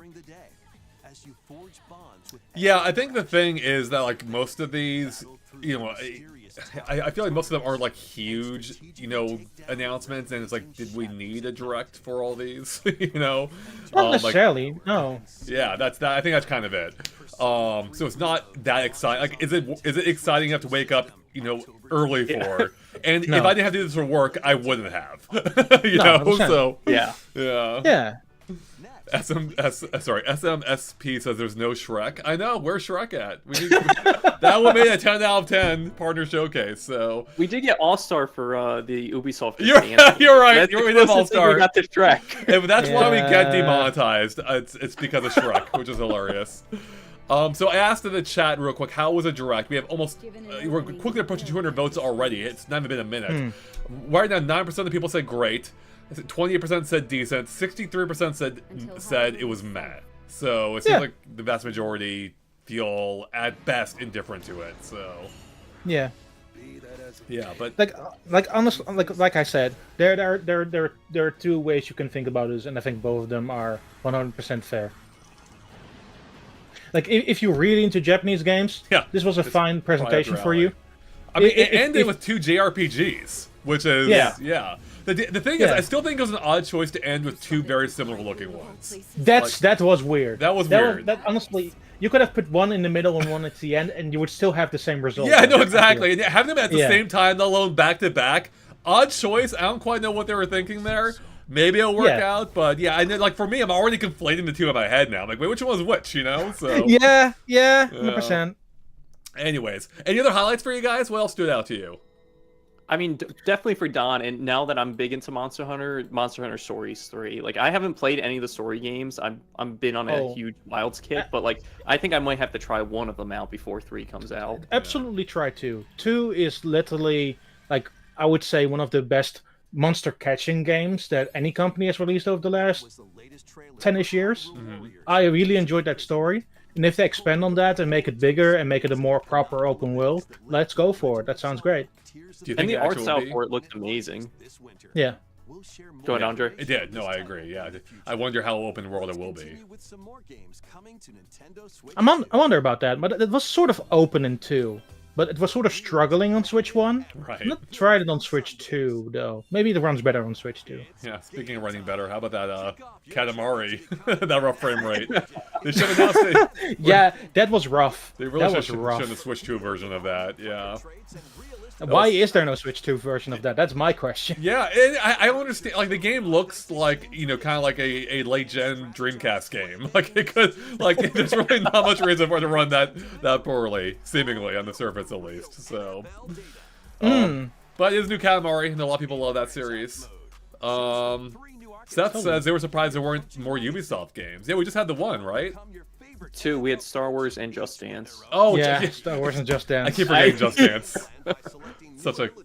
Yeah, I think the thing is that, like, most of these, I feel like most of them are like huge, announcements, and it's like, did we need a direct for all these? Not necessarily, no. Yeah, I think that's kind of it. So it's not that exciting. Like, is it exciting enough to wake up, early for? And if I didn't have to do this for work, I wouldn't have. So yeah. SMSP says there's no Shrek. I know, where's Shrek at? That would be a 10 out of 10 partner showcase. So we did get All-Star for the Ubisoft. You're right. We did All-Star. We got the Shrek. And that's why we get demonetized. It's because of Shrek, which is hilarious. So I asked in the chat real quick, how was it direct? We have we're quickly approaching 200 votes already. It's not even been a minute. Right now, 9% of the people said great. 28% said decent. 63% said it was meh. So it seems like the vast majority feel at best indifferent to it. So yeah, but like honestly, like I said, there are two ways you can think about this, and I think both of them are 100% fair. Like, if you're really into Japanese games, this was a fine presentation for you. I mean, it ended with 2 JRPGs, which is The thing is, I still think it was an odd choice to end with 2 very similar looking ones. That was weird. That was weird. Honestly, you could have put one in the middle and one at the end, and you would still have the same result. Yeah, no, exactly. And having them at the same time, let alone back to back, odd choice. I don't quite know what they were thinking there. Maybe it'll work out, but I know, like, for me, I'm already conflating the two in my head now. I'm like, wait, which one was which? So yeah, 100%. Anyways, any other highlights for you guys? What else stood out to you? I mean, definitely for Don, and now that I'm big into Monster Hunter Stories 3. Like, I haven't played any of the story games. I'm been on a huge Wilds kick, but like, I think I might have to try one of them out before 3 comes out. Absolutely try 2. 2 is literally, like, I would say one of the best monster catching games that any company has released over the last 10-ish years. I really enjoyed that story, And if they expand on that and make it bigger and make it a more proper open world, let's go for it. That sounds great. And the art style for it looked amazing. Yeah. Go ahead, Andre. It did. No, I agree. Yeah. I wonder how open world it will be. I wonder about that, but it was sort of open in 2. But it was sort of struggling on Switch 1. Right. I've not tried it on Switch 2, though. Maybe it runs better on Switch 2. Yeah, speaking of running better, how about that Katamari? That rough frame rate. They should have announced it. Yeah, that was rough. They really that should have Switch 2 version of that, yeah. Why is there no Switch 2 version of that? That's my question. Yeah, and I don't understand. Like, the game looks like, you know, kind of like a late-gen Dreamcast game. Like, it could, like, there's really not much reason for it to run that poorly, seemingly, on the surface at least. So, but it is new Katamari, and a lot of people love that series. Seth says they were surprised there weren't more Ubisoft games. Yeah, we just had the one, right? 2. We had Star Wars and Just Dance. Oh, yeah, Star Wars and Just Dance. I keep forgetting Just Dance.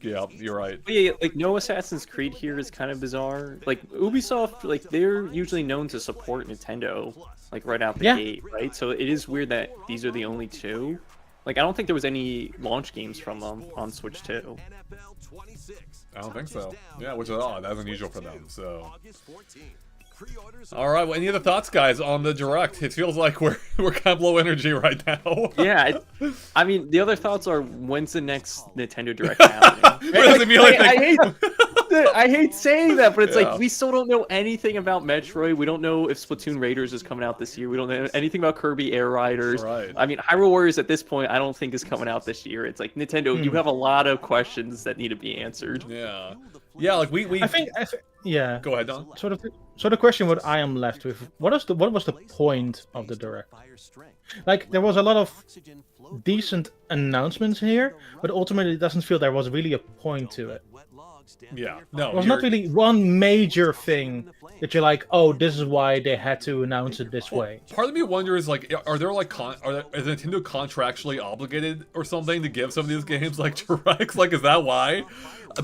Yeah, you're right. But yeah, like no Assassin's Creed here is kind of bizarre. Like Ubisoft, like they're usually known to support Nintendo, like right out the gate, right? So it is weird that these are the only 2. Like I don't think there was any launch games from them on Switch 2. I don't think so. Yeah, which is odd. That's unusual for them. So. All right. Well, any other thoughts, guys, on the Direct? It feels like we're kind of low energy right now. Yeah. I mean, the other thoughts are when's the next Nintendo Direct happening? I hate saying that, but it's like we still don't know anything about Metroid. We don't know if Splatoon Raiders is coming out this year. We don't know anything about Kirby Air Riders. Right. I mean, Hyrule Warriors at this point, I don't think is coming out this year. It's like Nintendo, you have a lot of questions that need to be answered. Yeah. Yeah, like we. I think yeah. Go ahead, Don. So the question what I am left with, what was the point of the Direct? Like there was a lot of decent announcements here, but ultimately it doesn't feel there was really a point to it. Yeah, no. It was not really one major thing that you're like, oh, this is why they had to announce it this way. Part of me wonders, like, is Nintendo contractually obligated or something to give some of these games like directs? Like, is that why?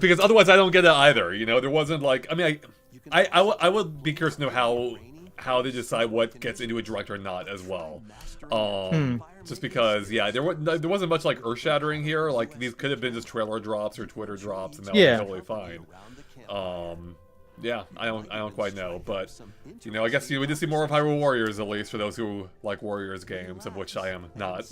Because otherwise, I don't get it either. You know, there wasn't like, I mean, I would be curious to know how they decide what gets into a direct or not as well. Just because, yeah, there wasn't much like earth-shattering here. Like these could have been just trailer drops or Twitter drops, and that was totally fine. Yeah, I don't quite know, but you know, I guess we did see more of Hyrule Warriors, at least for those who like Warriors games, of which I am not.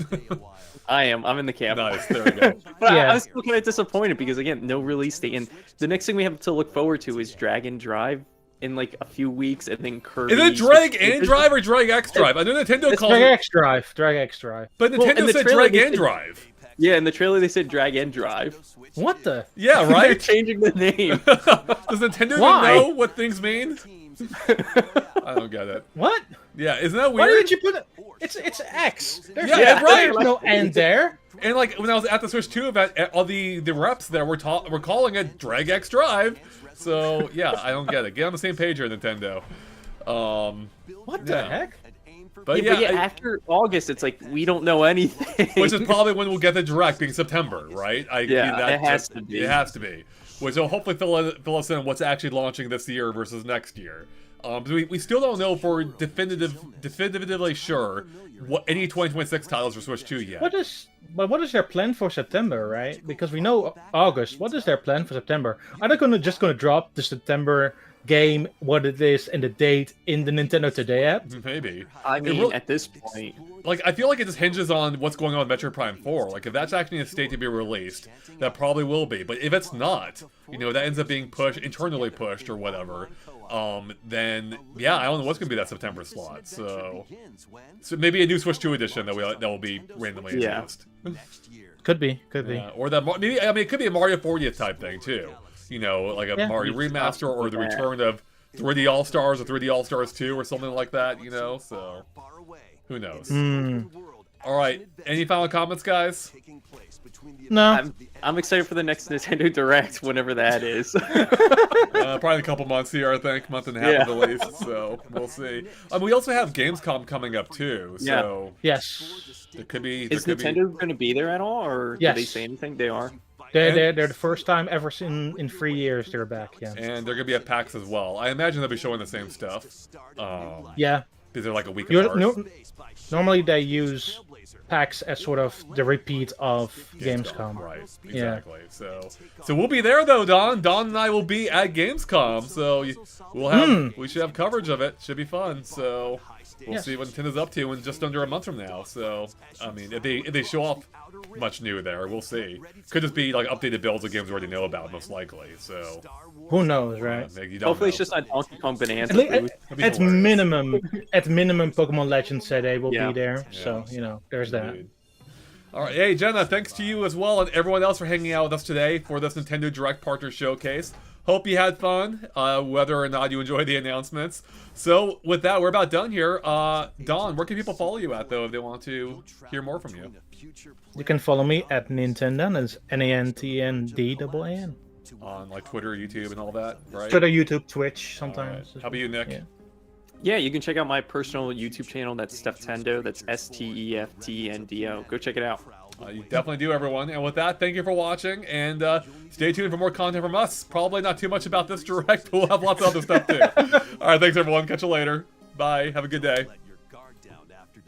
I'm in the camp. Nice, there we go. But I was still kind of disappointed because again, no release date, and the next thing we have to look forward to is Dragon Drive in like a few weeks, and then Kirby. Is it Drag and Drive or Drag X Drive? I know Nintendo calls Drag X Drive. Drag X Drive. But Nintendo said Drag and Drive. Yeah, in the trailer they said Drag and Drive. What the? Yeah, right? They're changing the name. Does Nintendo even know what things mean? I don't get it. What? Yeah, isn't that weird? Why did you put it? It's X. There's right. There's no end there. And like when I was at the Switch 2 event, all the reps there were calling it Drag X Drive. So yeah, I don't get it. Get on the same page here, Nintendo. What the heck? But after August, it's like we don't know anything. Which is probably when we'll get the Direct, being September, right? It has to be. It has to be. Which will hopefully fill us in what's actually launching this year versus next year. We still don't know for definitively sure what any 2026 titles for Switch 2 yet. What is their plan for September, right? Because we know August. What is their plan for September? Are they just gonna drop the September game, what it is, and the date in the Nintendo Today app? Maybe. I mean, at this point, like, I feel like it just hinges on what's going on with Metroid Prime 4. Like, if that's actually in a state to be released, that probably will be. But if it's not, you know, that ends up being internally pushed or whatever, then, yeah, I don't know what's going to be that September slot. So maybe a new Switch 2 edition that will be randomly announced. Could be. Or that, maybe, I mean, it could be a Mario 40th type thing, too. You know, like a Mario remaster or the return of 3D All-Stars or 3D All-Stars 2 or something like that, you know, so who knows. All right, any final comments, guys? No. I'm excited for the next Nintendo Direct, whenever that is. Probably in a couple months here, I think, month and a half at least, so we'll see. We also have Gamescom coming up, too, so... Yes. There could be... Is Nintendo going to be there at all, or did they say anything? They are? They're the first time ever in 3 years they're back, yeah. And they're going to be at PAX as well. I imagine they'll be showing the same stuff. Yeah. Is there like a week apart? Normally they use PAX as sort of the repeat of Gamescom. Right, exactly. Yeah. So we'll be there though, Don. Don and I will be at Gamescom, so we should have coverage of it. Should be fun. So we'll see what Nintendo's up to in just under a month from now. So I mean, if they show off much new there, we'll see. Could just be like updated builds of games we already know about, most likely. So who knows, right? Hopefully it's just on Donkey Kong Bonanza. At minimum, Pokemon Legends said they will be there. Yeah. So there's that. All right, hey Jenna, thanks to you as well and everyone else for hanging out with us today for this Nintendo Direct Partner Showcase. Hope you had fun, whether or not you enjoyed the announcements. So with that, we're about done here. Don, where can people follow you at though if they want to hear more from you? You can follow me at Nintendo, that's NANTNDAAN. On like Twitter, YouTube, and all that, right? Twitter, YouTube, Twitch, sometimes. Right. How about you, Nick? Yeah, you can check out my personal YouTube channel. That's Steftendo. That's STEFTNDO. Go check it out. You definitely do, everyone. And with that, thank you for watching, and stay tuned for more content from us. Probably not too much about this Direct, but we'll have lots of other stuff too. All right, thanks everyone. Catch you later. Bye. Have a good day.